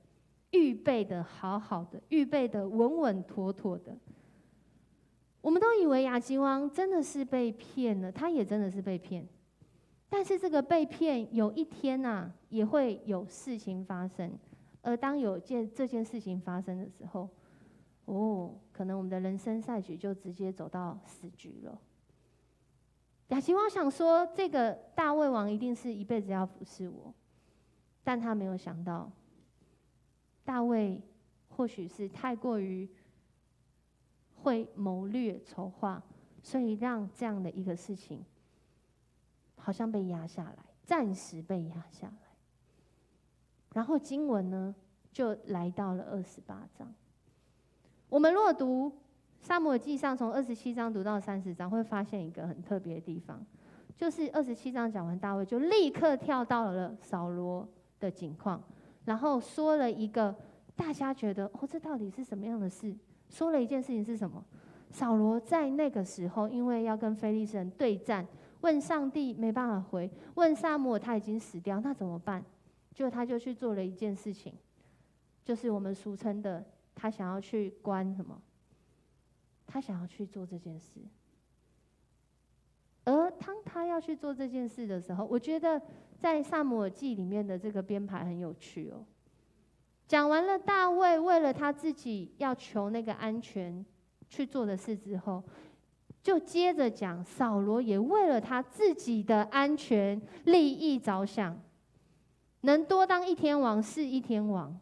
[SPEAKER 1] 预备的好好的，预备的稳稳妥妥的，我们都以为亚吉王真的是被骗了，他也真的是被骗。但是这个被骗，有一天啊，也会有事情发生。而当有这件事情发生的时候，可能我们的人生赛局就直接走到死局了。亚吉王想说，这个大卫王一定是一辈子要服侍我，但他没有想到，大卫或许是太过于会谋略筹划，所以让这样的一个事情好像被压下来，暂时被压下来。然后经文呢，就来到了28章。我们若读撒母耳记上从27章读到30章，会发现一个很特别的地方，就是27章讲完大卫，就立刻跳到了扫罗的景况，然后说了一个大家觉得这到底是什么样的事？说了一件事情是什么？扫罗在那个时候，因为要跟非利士人对战，问上帝没办法回，问撒母耳他已经死掉，那怎么办？结果他就去做了一件事情，就是我们俗称的，他想要去关什么？他想要去做这件事。而当他要去做这件事的时候，我觉得在撒母耳记里面的这个编排很有趣哦。讲完了大卫为了他自己要求那个安全去做的事之后，就接着讲扫罗也为了他自己的安全利益着想，能多当一天王是一天王，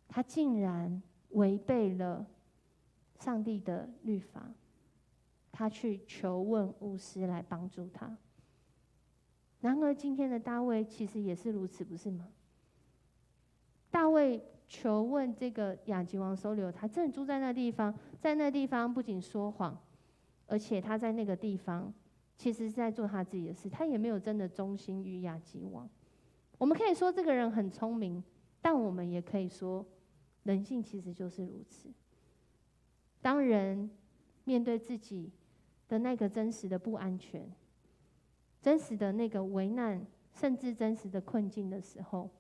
[SPEAKER 1] 他竟然违背了上帝的律法，他去求问巫师来帮助他。然而今天的大卫其实也是如此，不是吗？大卫求问这个亚吉王收留他，真的住在那地方，在那地方不仅说谎，而且他在那个地方其实是在做他自己的事，他也没有真的忠心于亚吉王。我们可以说这个人很聪明，但我们也可以说人性其实就是如此。当人面对自己的那个真实的不安全，真实的那个危难，甚至真实的困境的时候，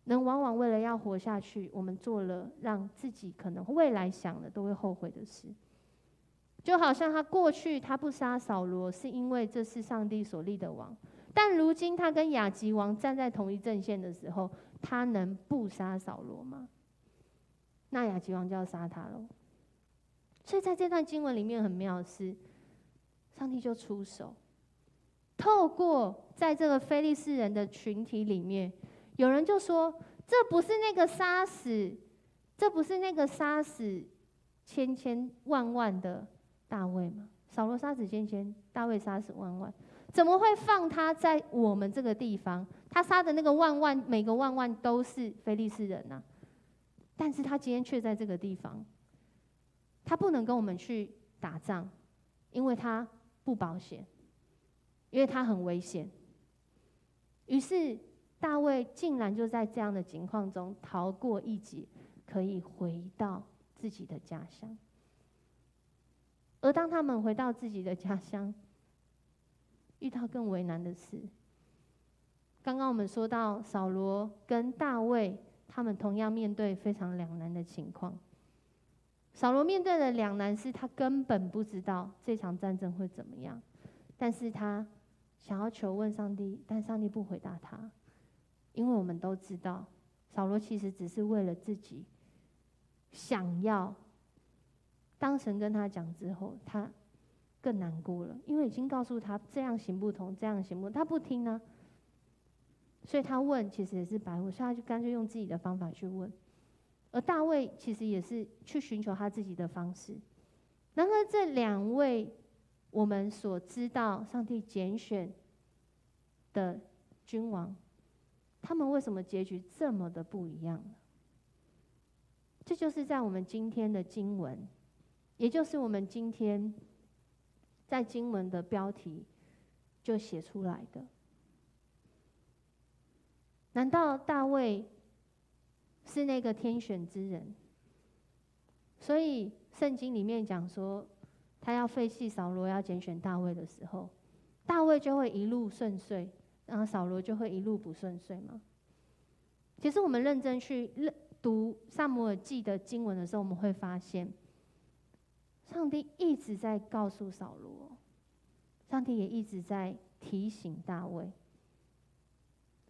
[SPEAKER 1] 人往往为了要活下去，我们做了让自己可能未来想了都会后悔的事。就好像他过去他不杀扫罗，是因为这是上帝所立的王，但如今他跟亚吉王站在同一阵线的时候，他能不杀扫罗吗？那亚吉王就要杀他了。所以在这段经文里面很妙的是，上帝就出手，透过在这个非利士人的群体里面，有人就说，这不是那个杀死千千万万的大卫吗？扫罗杀死千千，大卫杀死万万，怎么会放他在我们这个地方？他杀的那个万万，每个万万都是非利士人啊，但是他今天却在这个地方，他不能跟我们去打仗，因为他不保险，因为他很危险。于是大卫竟然就在这样的情况中逃过一劫，可以回到自己的家乡。而当他们回到自己的家乡，遇到更为难的事。刚刚我们说到扫罗跟大卫，他们同样面对非常两难的情况。扫罗面对的两难是他根本不知道这场战争会怎么样，但是他想要求问上帝，但上帝不回答他。因为我们都知道，扫罗其实只是为了自己想要，当神跟他讲之后，他更难过了，因为已经告诉他这样行不通，这样行不通，他不听呢、所以他问其实也是白问，所以他就干脆用自己的方法去问。而大卫其实也是去寻求他自己的方式。然而这两位我们所知道上帝拣选的君王，他们为什么结局这么的不一样呢？这就是在我们今天的经文，也就是我们今天在经文的标题就写出来的。难道大卫是那个天选之人？所以圣经里面讲说，他要废弃扫罗，要拣选大卫的时候，大卫就会一路顺遂，然后扫罗就会一路不顺遂吗？其实我们认真去读撒母耳记的经文的时候，我们会发现，上帝一直在告诉扫罗，上帝也一直在提醒大卫。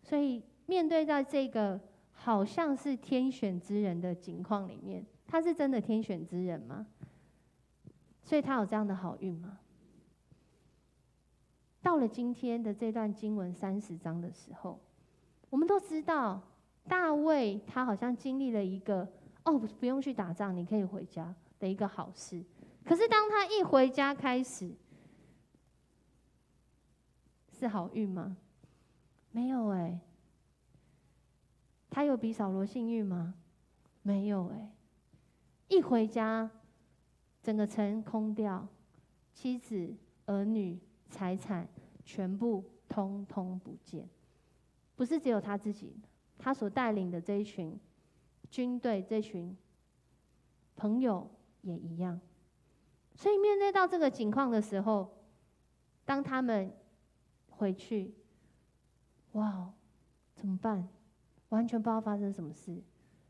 [SPEAKER 1] 所以面对到这个好像是天选之人的情况里面，他是真的天选之人吗？所以他有这样的好运吗？到了今天的这段经文30章的时候，我们都知道大卫他好像经历了一个不用去打仗，你可以回家的一个好事。可是当他一回家开始，是好运吗？没有他有比扫罗幸运吗？没有一回家，整个城空掉，妻子、儿女、财产全部通通不见。不是只有他自己，他所带领的这一群军队、这群朋友也一样。所以面对到这个情况的时候，当他们回去，哇，怎么办？完全不知道发生什么事，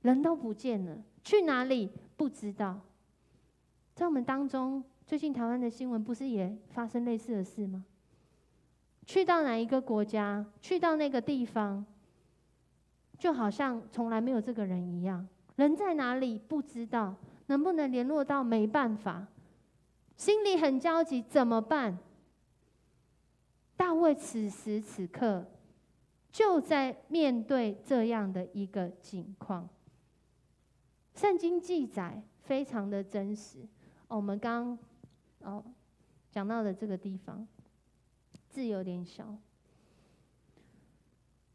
[SPEAKER 1] 人都不见了，去哪里不知道。在我们当中，最近台湾的新闻不是也发生类似的事吗？去到哪一个国家，去到那个地方，就好像从来没有这个人一样，人在哪里不知道，能不能联络到没办法，心里很焦急，怎么办？大卫此时此刻就在面对这样的一个境况。圣经记载非常的真实。我们刚讲到的这个地方字有点小，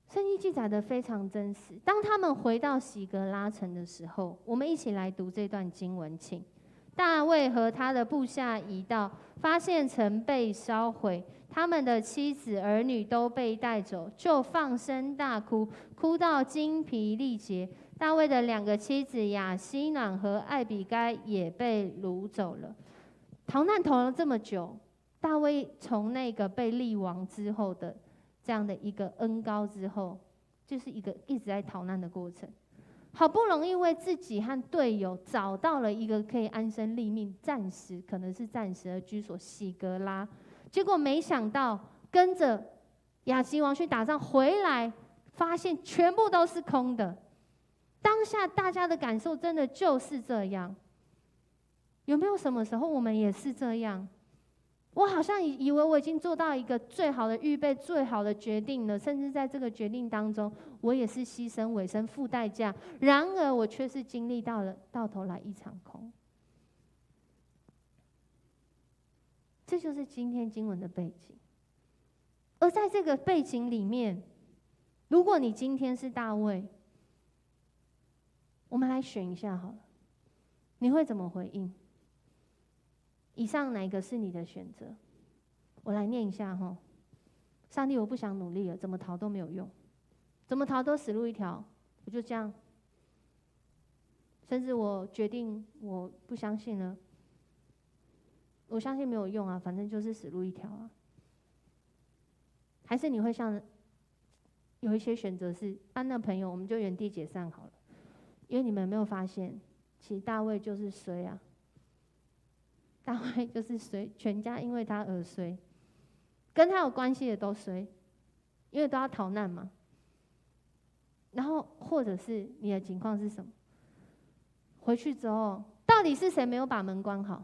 [SPEAKER 1] 圣经记载的非常真实。当他们回到喜格拉城的时候，我们一起来读这段经文，请。大卫和他的部下一到，发现城被烧毁，他们的妻子儿女都被带走，就放声大哭，哭到精疲力竭。大卫的2个妻子亚希暖和艾比该也被掳走了。逃难逃了这么久，大卫从那个被立王之后的这样的一个恩膏之后，就是一个一直在逃难的过程。好不容易为自己和队友找到了一个可以安身立命、可能是暂时的居所喜格拉，结果没想到跟着亚西王去打仗回来，发现全部都是空的。当下大家的感受真的就是这样。有没有什么时候我们也是这样？我好像以为我已经做到一个最好的预备、最好的决定了，甚至在这个决定当中，我也是牺牲委身、付代价。然而，我却是经历到头来一场空。这就是今天经文的背景。而在这个背景里面，如果你今天是大卫，我们来选一下好了，你会怎么回应？以上哪一个是你的选择？我来念一下哈。上帝，我不想努力了，怎么逃都没有用，怎么逃都死路一条，我就这样。甚至我决定我不相信了，我相信没有用啊，反正就是死路一条啊。还是你会像有一些选择是，那朋友我们就原地解散好了，因为你们有没有发现，其实大卫就是衰啊。大卫就是衰，全家因为他而衰，跟他有关系的都衰，因为都要逃难嘛。然后或者是你的情况是什么？回去之后，到底是谁没有把门关好？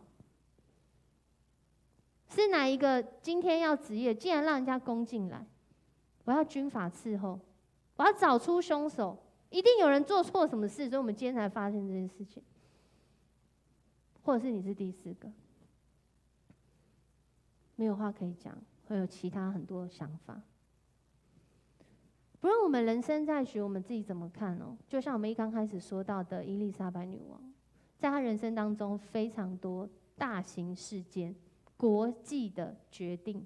[SPEAKER 1] 是哪一个今天要职业，竟然让人家攻进来？我要军法伺候，我要找出凶手，一定有人做错什么事，所以我们今天才发现这件事情。或者是你是第4个，没有话可以讲，会有其他很多想法。不论我们人生在学，我们自己怎么看哦？就像我们一刚开始说到的伊丽莎白女王，在她人生当中非常多大型事件、国际的决定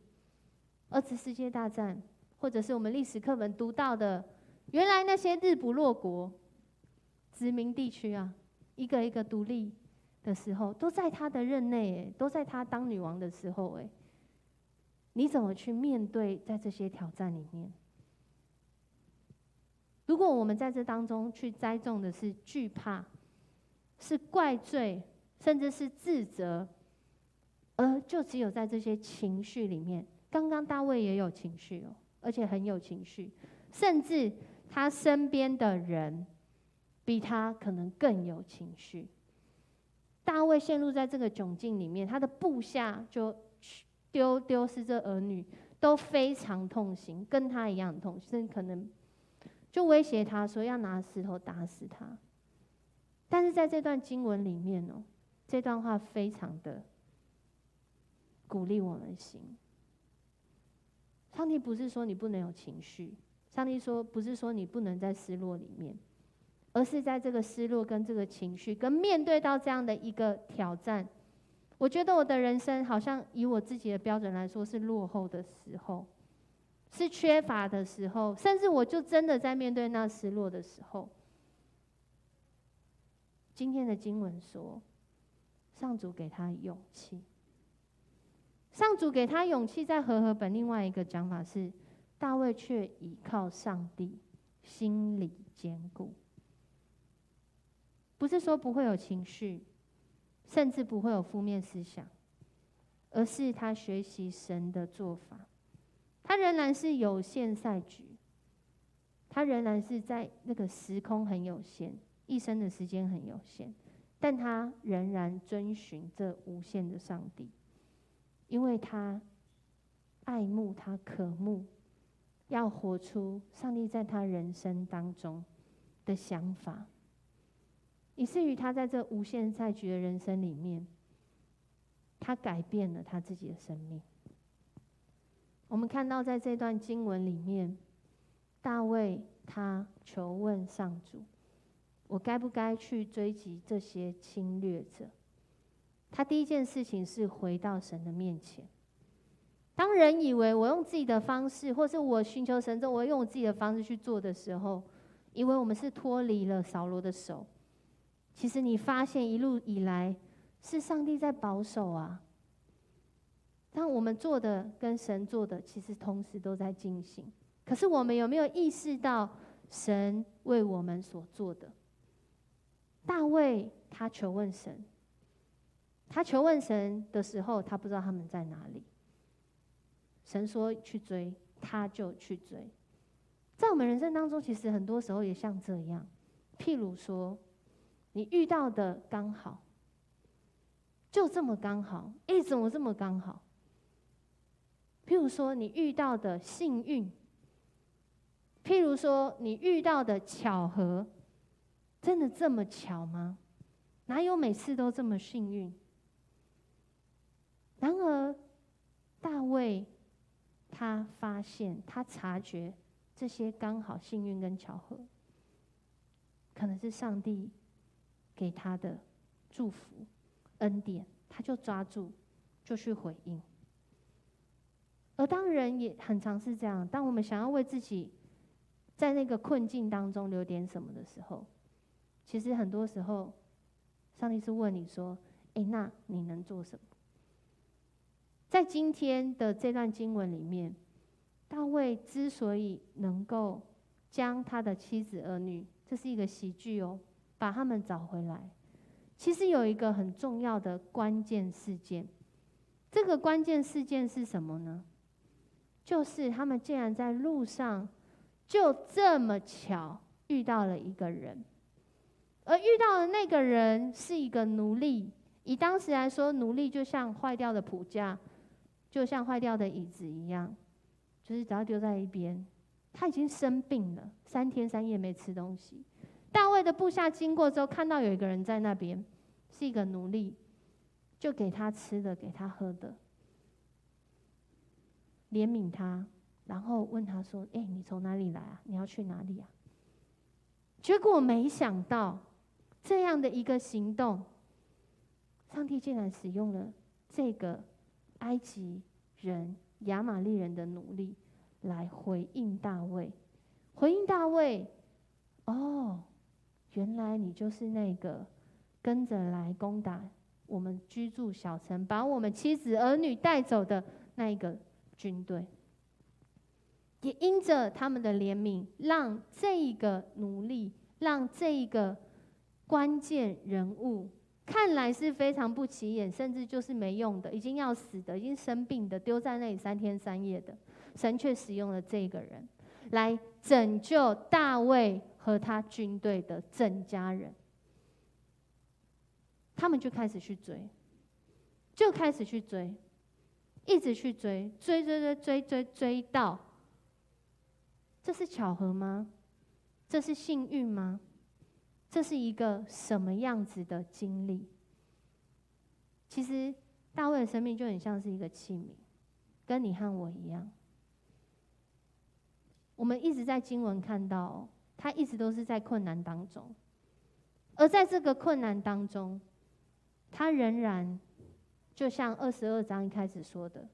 [SPEAKER 1] ，2次世界大战，或者是我们历史课本读到的，原来那些日不落国、殖民地区啊，一个一个独立的时候，都在她的任内，都在她当女王的时候，你怎么去面对在这些挑战里面？如果我们在这当中去栽种的是惧怕，是怪罪，甚至是自责，而就只有在这些情绪里面，刚刚大卫也有情绪哦，而且很有情绪，甚至他身边的人比他可能更有情绪。大卫陷入在这个窘境里面，他的部下就丢失这儿女，都非常痛心，跟他一样痛心，甚至可能就威胁他说要拿石头打死他。但是在这段经文里面哦，这段话非常的鼓励我们的心。上帝不是说你不能有情绪，上帝说不是说你不能在失落里面，而是在这个失落跟这个情绪跟面对到这样的一个挑战，我觉得我的人生好像以我自己的标准来说是落后的时候，是缺乏的时候，甚至我就真的在面对那失落的时候。今天的经文说，上主给他勇气。上主给他勇气，在和合本另外一个讲法是，大卫却倚靠上帝，心里坚固。不是说不会有情绪，甚至不会有负面思想，而是他学习神的做法。他仍然是有限赛局，他仍然是在那个时空很有限，一生的时间很有限，但他仍然遵循这无限的上帝，因为他爱慕，他渴慕，要活出上帝在他人生当中的想法，以至于他在这无限赛局的人生里面，他改变了他自己的生命。我们看到在这段经文里面，大卫他求问上主，我该不该去追击这些侵略者？他第一件事情是回到神的面前。当人以为我用自己的方式，或是我寻求神之后，我用我自己的方式去做的时候，以为我们是脱离了扫罗的手。其实你发现一路以来是上帝在保守啊。当我们做的跟神做的，其实同时都在进行。可是我们有没有意识到神为我们所做的？大卫他求问神，他求问神的时候，他不知道他们在哪里。神说去追，他就去追。在我们人生当中，其实很多时候也像这样。譬如说，你遇到的刚好，就这么刚好，怎么这么刚好？譬如说，你遇到的幸运，譬如说，你遇到的巧合，真的这么巧吗？哪有每次都这么幸运？然而，大卫他发现，他察觉这些刚好幸运跟巧合，可能是上帝给他的祝福、恩典，他就抓住，就去回应。而当人也很常是这样，当我们想要为自己在那个困境当中留点什么的时候，其实很多时候，上帝是问你说：“那你能做什么？”在今天的这段经文里面，大卫之所以能够将他的妻子儿女，这是一个喜剧哦，把他们找回来，其实有一个很重要的关键事件。这个关键事件是什么呢？就是他们竟然在路上就这么巧遇到了一个人。而遇到的那个人是一个奴隶。以当时来说，奴隶就像坏掉的谱架，就像坏掉的椅子一样，就是只要丢在一边。他已经生病了，3天3夜没吃东西。大卫的部下经过之后，看到有一个人在那边，是一个奴隶，就给他吃的，给他喝的，怜悯他，然后问他说：“你从哪里来啊？你要去哪里啊？”结果没想到，这样的一个行动，上帝竟然使用了这个埃及人、亚玛力人的奴隶来回应大卫。回应大卫，原来你就是那个跟着来攻打我们居住小城，把我们妻子儿女带走的那一个军队。也因着他们的怜悯，让这一个奴隶，让这一个关键人物，看来是非常不起眼，甚至就是没用的，已经要死的，已经生病的，丢在那里3天3夜的，神却使用了这个人来拯救大卫和他军队的整家人。他们就开始去追，一直去追到，这是巧合吗？这是幸运吗？这是一个什么样子的经历？其实大卫的生命就很像是一个器皿，跟你和我一样。我们一直在经文看到，他一直都是在困难当中，而在这个困难当中，他仍然就像22章一开始说的，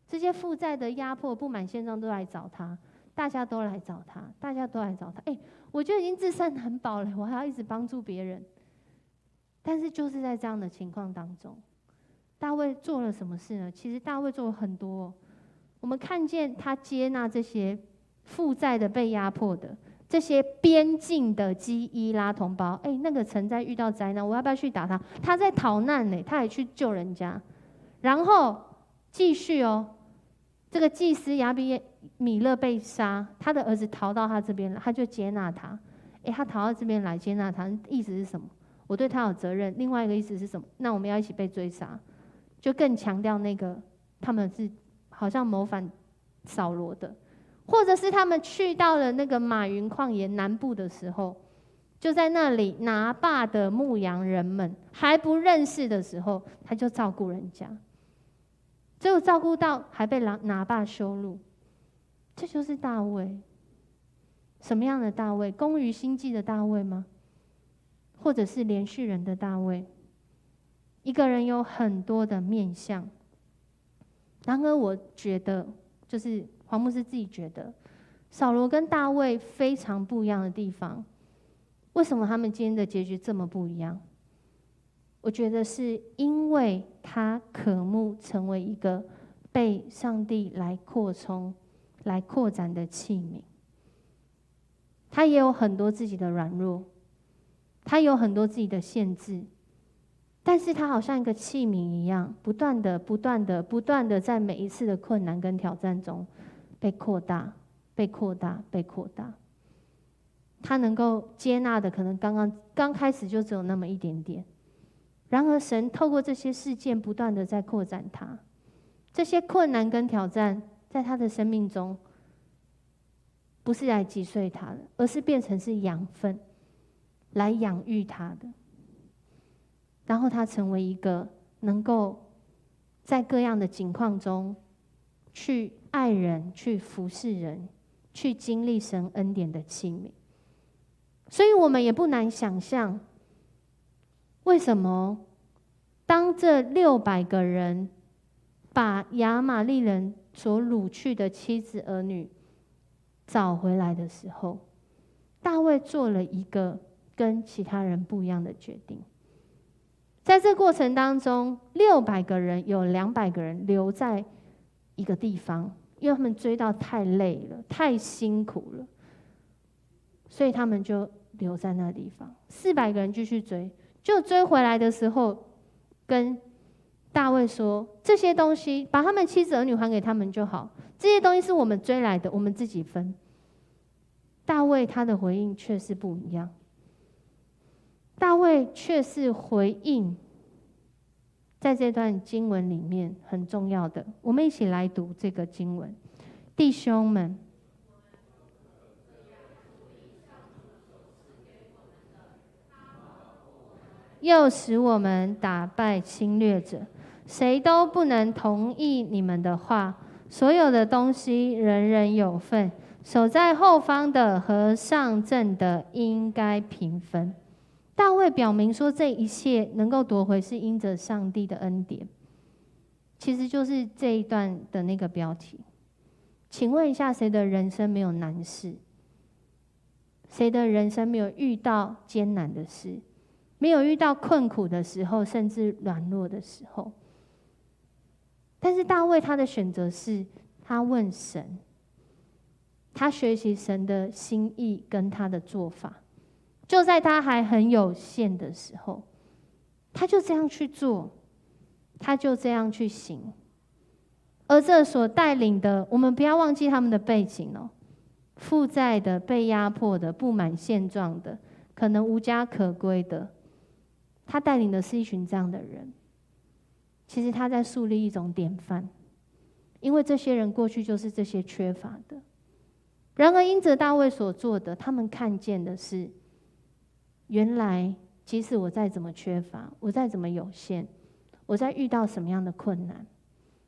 [SPEAKER 1] 这些负债的压迫、不满现状都来找他，大家都来找他。我就已经自身很饱了，我还要一直帮助别人。但是就是在这样的情况当中，大卫做了什么事呢？其实大卫做了很多。我们看见他接纳这些负债的、被压迫的，这些边境的基伊拉同胞。那个城在遇到灾难，我要不要去打他？他在逃难呢，他也去救人家。然后继续这个祭司亚比米勒被杀，他的儿子逃到他这边了，他就接纳他。他逃到这边来接纳他，意思是什么？我对他有责任。另外一个意思是什么？那我们要一起被追杀，就更强调那个他们是好像谋反扫罗的，或者是他们去到了那个马云旷野南部的时候，就在那里拿霸的牧羊人们还不认识的时候，他就照顾人家。只有照顾到还被拿霸羞辱，这就是大卫。什么样的大卫？工于心计的大卫吗？或者是连续人的大卫？一个人有很多的面向。然而我觉得，就是黄牧师自己觉得，扫罗跟大卫非常不一样的地方。为什么他们今天的结局这么不一样？我觉得是因为他渴慕成为一个被上帝来扩充、来扩展的器皿。他也有很多自己的软弱，他有很多自己的限制，但是他好像一个器皿一样，不断的在每一次的困难跟挑战中被扩大。他能够接纳的可能刚开始就只有那么一点点。然而神透过这些事件不断的在扩展他，这些困难跟挑战在他的生命中不是来击碎他的，而是变成是养分来养育他的。然后他成为一个能够在各样的境况中去爱人、去服侍人、去经历神恩典的器皿。所以我们也不难想象，为什么当这600个人把亚玛力人所掳去的妻子儿女找回来的时候，大卫做了一个跟其他人不一样的决定。在这过程当中，600个人有200个人留在一个地方，因为他们追到太累了，太辛苦了，所以他们就留在那个地方。400个人继续追，就追回来的时候，跟大卫说：“这些东西，把他们妻子儿女还给他们就好。这些东西是我们追来的，我们自己分。”大卫他的回应却是不一样。大卫却是回应在这段经文里面很重要的。我们一起来读这个经文。弟兄们，又使我们打败侵略者，谁都不能同意你们的话。所有的东西人人有份，守在后方的和上阵的应该平分。大卫表明说，这一切能够夺回是因着上帝的恩典，其实就是这一段的那个标题。请问一下，谁的人生没有难事？谁的人生没有遇到艰难的事？没有遇到困苦的时候，甚至软弱的时候？但是大卫他的选择是，他问神，他学习神的心意跟他的做法。就在他还很有限的时候，他就这样去做，他就这样去行。而这所带领的，我们不要忘记他们的背景哦，负债的、被压迫的、不满现状的、可能无家可归的，他带领的是一群这样的人。其实他在树立一种典范，因为这些人过去就是这些缺乏的。然而因着大卫所做的，他们看见的是，原来即使我再怎么缺乏，我再怎么有限，我在遇到什么样的困难，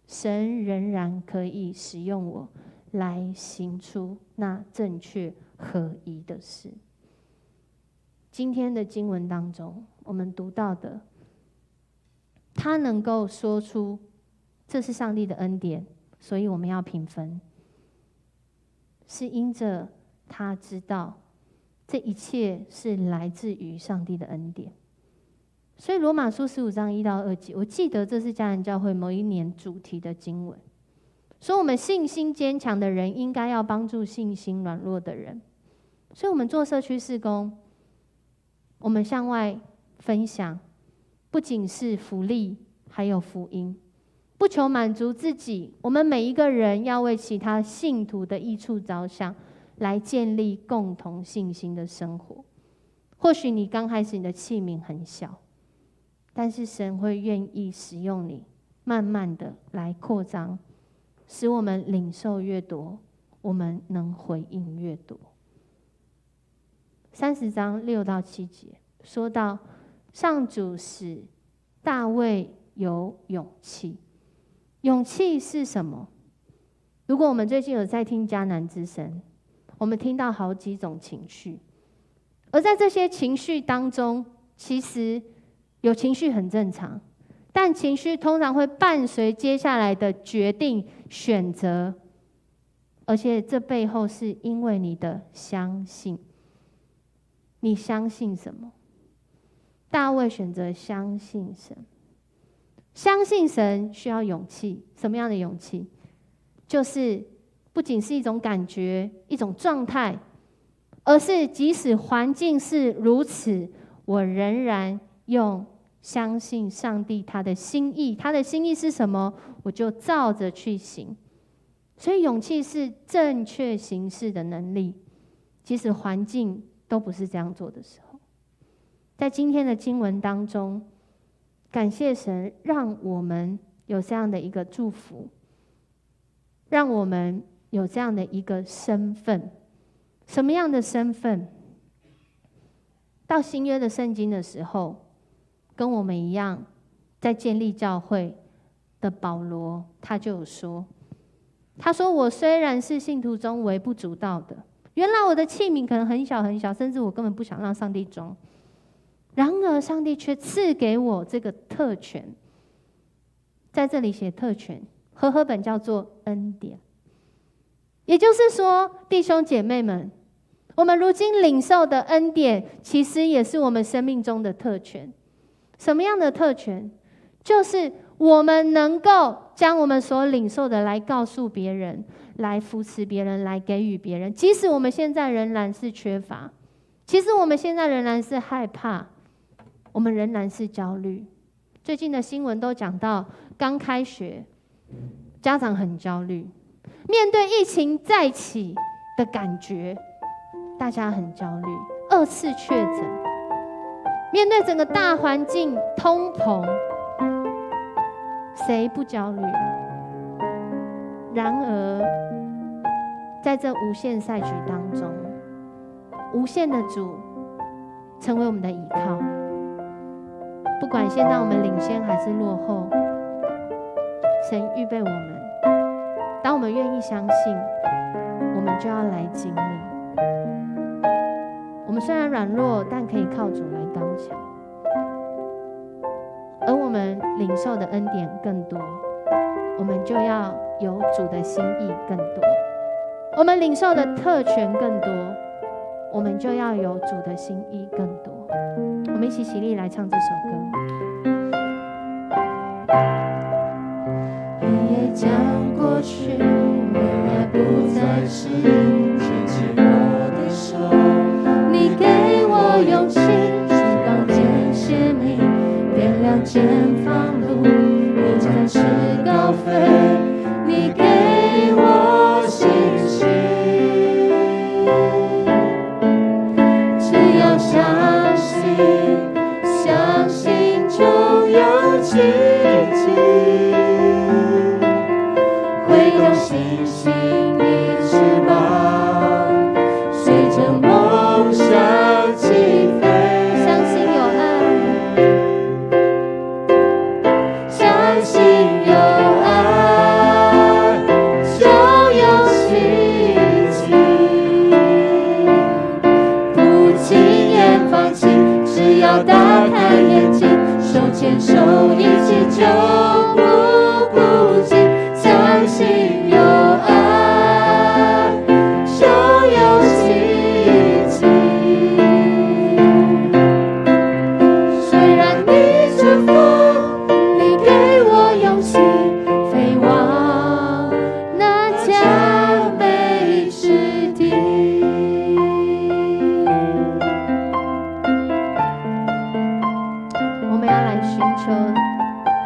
[SPEAKER 1] 神仍然可以使用我来行出那正确合一的事。今天的经文当中，我们读到的，他能够说出这是上帝的恩典，所以我们要平分，是因着他知道这一切是来自于上帝的恩典。所以罗马书15章1到2节，我记得这是迦南教会某一年主题的经文，说我们信心坚强的人应该要帮助信心软弱的人。所以我们做社区事工，我们向外分享，不仅是福利，还有福音，不求满足自己，我们每一个人要为其他信徒的益处着想，来建立共同信心的生活。或许你刚开始你的器皿很小，但是神会愿意使用你，慢慢的来扩张，使我们领受越多，我们能回应越多。30章6到7节说到，上主使大卫有勇气。勇气是什么？如果我们最近有在听迦南之声，我们听到好几种情绪，而在这些情绪当中，其实有情绪很正常，但情绪通常会伴随接下来的决定、选择，而且这背后是因为你的相信。你相信什么？大卫选择相信神。相信神需要勇气，什么样的勇气？就是不仅是一种感觉、一种状态，而是即使环境是如此，我仍然用相信上帝他的心意。他的心意是什么？我就照着去行。所以勇气是正确行事的能力，即使环境都不是这样做的时候。在今天的经文当中，感谢神让我们有这样的一个祝福，让我们有这样的一个身份。什么样的身份？到新约的圣经的时候，跟我们一样在建立教会的保罗，他就有说，他说我虽然是信徒中微不足道的，原来我的器皿可能很小很小，甚至我根本不想让上帝装，然而上帝却赐给我这个特权。在这里写特权，和合本叫做恩典。也就是说，弟兄姐妹们，我们如今领受的恩典，其实也是我们生命中的特权。什么样的特权？就是我们能够将我们所领受的来告诉别人，来扶持别人，来给予别人。即使我们现在仍然是缺乏，其实我们现在仍然是害怕，我们仍然是焦虑。最近的新闻都讲到，刚开学，家长很焦虑，面对疫情再起的感觉，大家很焦虑。2次确诊，面对整个大环境通膨，谁不焦虑？然而，在这无限赛局当中，无限的主成为我们的依靠。不管现在我们领先还是落后，神预备我们。当我们愿意相信，我们就要来经历。我们虽然软弱，但可以靠主来刚强。而我们领受的恩典更多，我们就要有主的心意更多。我们领受的特权更多，我们就要有主的心意更多。我们一起起立来唱这首歌。
[SPEAKER 3] 夜将过去，未来不再是，牵起我的手，你给我勇气，翅膀间写明，点亮前方路，我展翅高飞，你给我信心，只要相信，相信就有奇迹。挥动星星的翅膀，随着梦想起飞。
[SPEAKER 1] 相信有爱，
[SPEAKER 3] 相信有爱，就有奇迹。不轻言放弃，只要打开眼睛，手牵手一起就不孤寂。相信有爱，就有奇迹。虽然逆着风，你给我勇气，飞往那佳美之地。
[SPEAKER 1] 我们要来寻求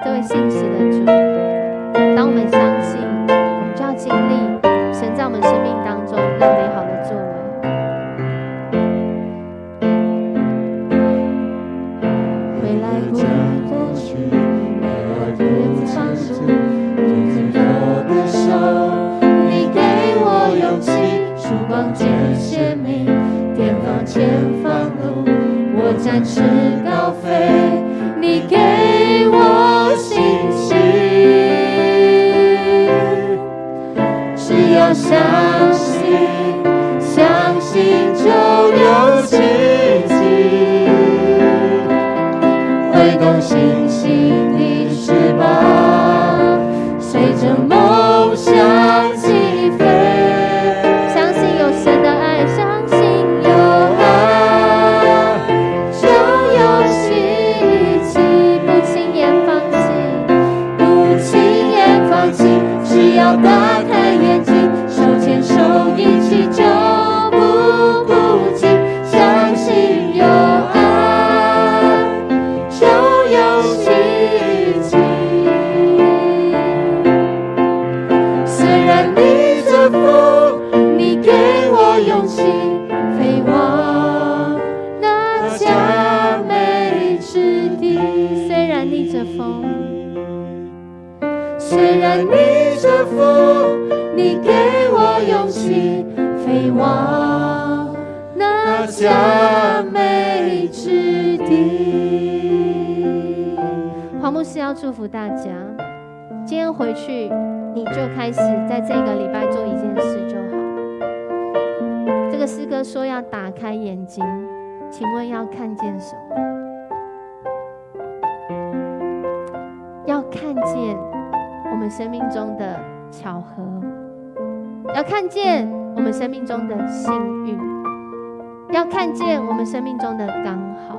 [SPEAKER 1] 这位信实的主。当我们相信，我们就要经历神在我们生命当中那美好的作为。
[SPEAKER 3] 未来不过去，未来不再是，牵着我的手，你给我勇气，曙光间鲜明，点亮前方路，我展翅高飞，你给我信心。只要相信，相信就有奇迹。挥动星星的翅膀，随着梦想起飞。
[SPEAKER 1] 相信有神的爱，相信
[SPEAKER 3] 有爱，就有奇迹。
[SPEAKER 1] 不轻言放弃，
[SPEAKER 3] 不轻言放弃，只要打开眼睛，手牵手一起就不孤寂。相信有爱，就有奇迹。虽然逆着风，你给我勇气，飞往那佳美之地。
[SPEAKER 1] 虽然逆着风，
[SPEAKER 3] 虽然逆着风，你给我勇气，飞往那佳美之地。
[SPEAKER 1] 黄牧师要祝福大家，今天回去你就开始在这个礼拜做一件事就好。这个诗歌说要打开眼睛，请问要看见什么？要看见我们生命中的巧合，要看见我们生命中的幸运，要看见我们生命中的刚好。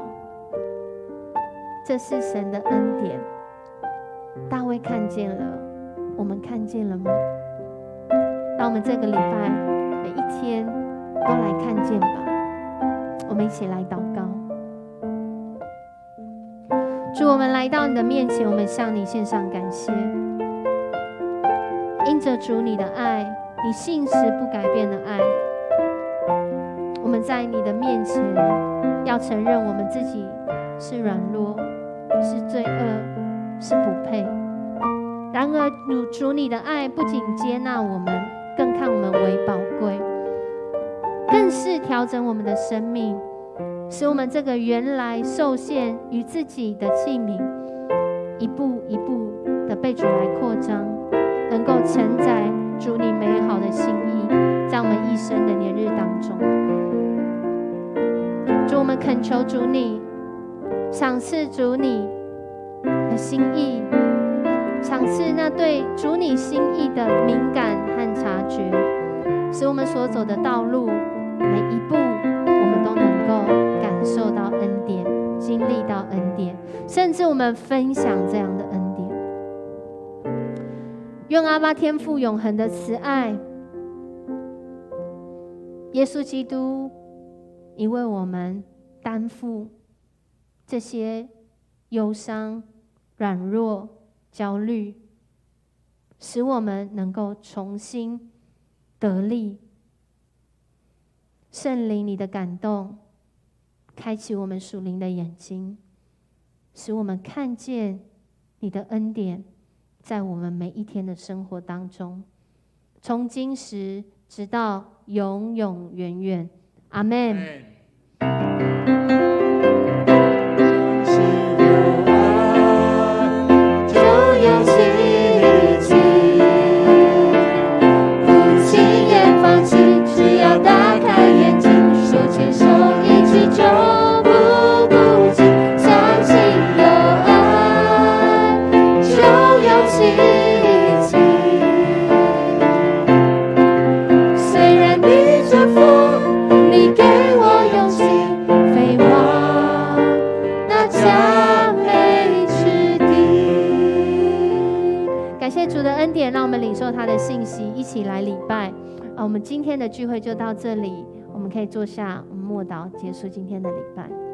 [SPEAKER 1] 这是神的恩典。大卫看见了，我们看见了吗？让我们这个礼拜每一天都来看见吧。我们一起来祷告。主，我们来到你的面前，我们向你献上感谢。因着主你的爱，你信实不改变的爱，我们在你的面前要承认我们自己是软弱，是罪恶，是不配。然而主你的爱不仅接纳我们，更看我们为宝贵，更是调整我们的生命，使我们这个原来受限于自己的器皿，一步一步的被主来扩张，能够承载主你美好的心意，在我们一生的年日当中。主，我们恳求主你赏赐主你的心意，赏赐那对主你心意的敏感和察觉，使我们所走的道路每一步我们都能够感受到恩典，经历到恩典，甚至我们分享这样的恩典。愿阿爸天父永恒的慈爱，耶稣基督已为我们担负这些忧伤、软弱、焦虑，使我们能够重新得力。圣灵你的感动，开启我们属灵的眼睛，使我们看见你的恩典在我们每一天的生活当中，从今时直到永永远远。阿们。让我们领受他的信息，一起来礼拜。我们今天的聚会就到这里，我们可以坐下，我们默祷结束今天的礼拜。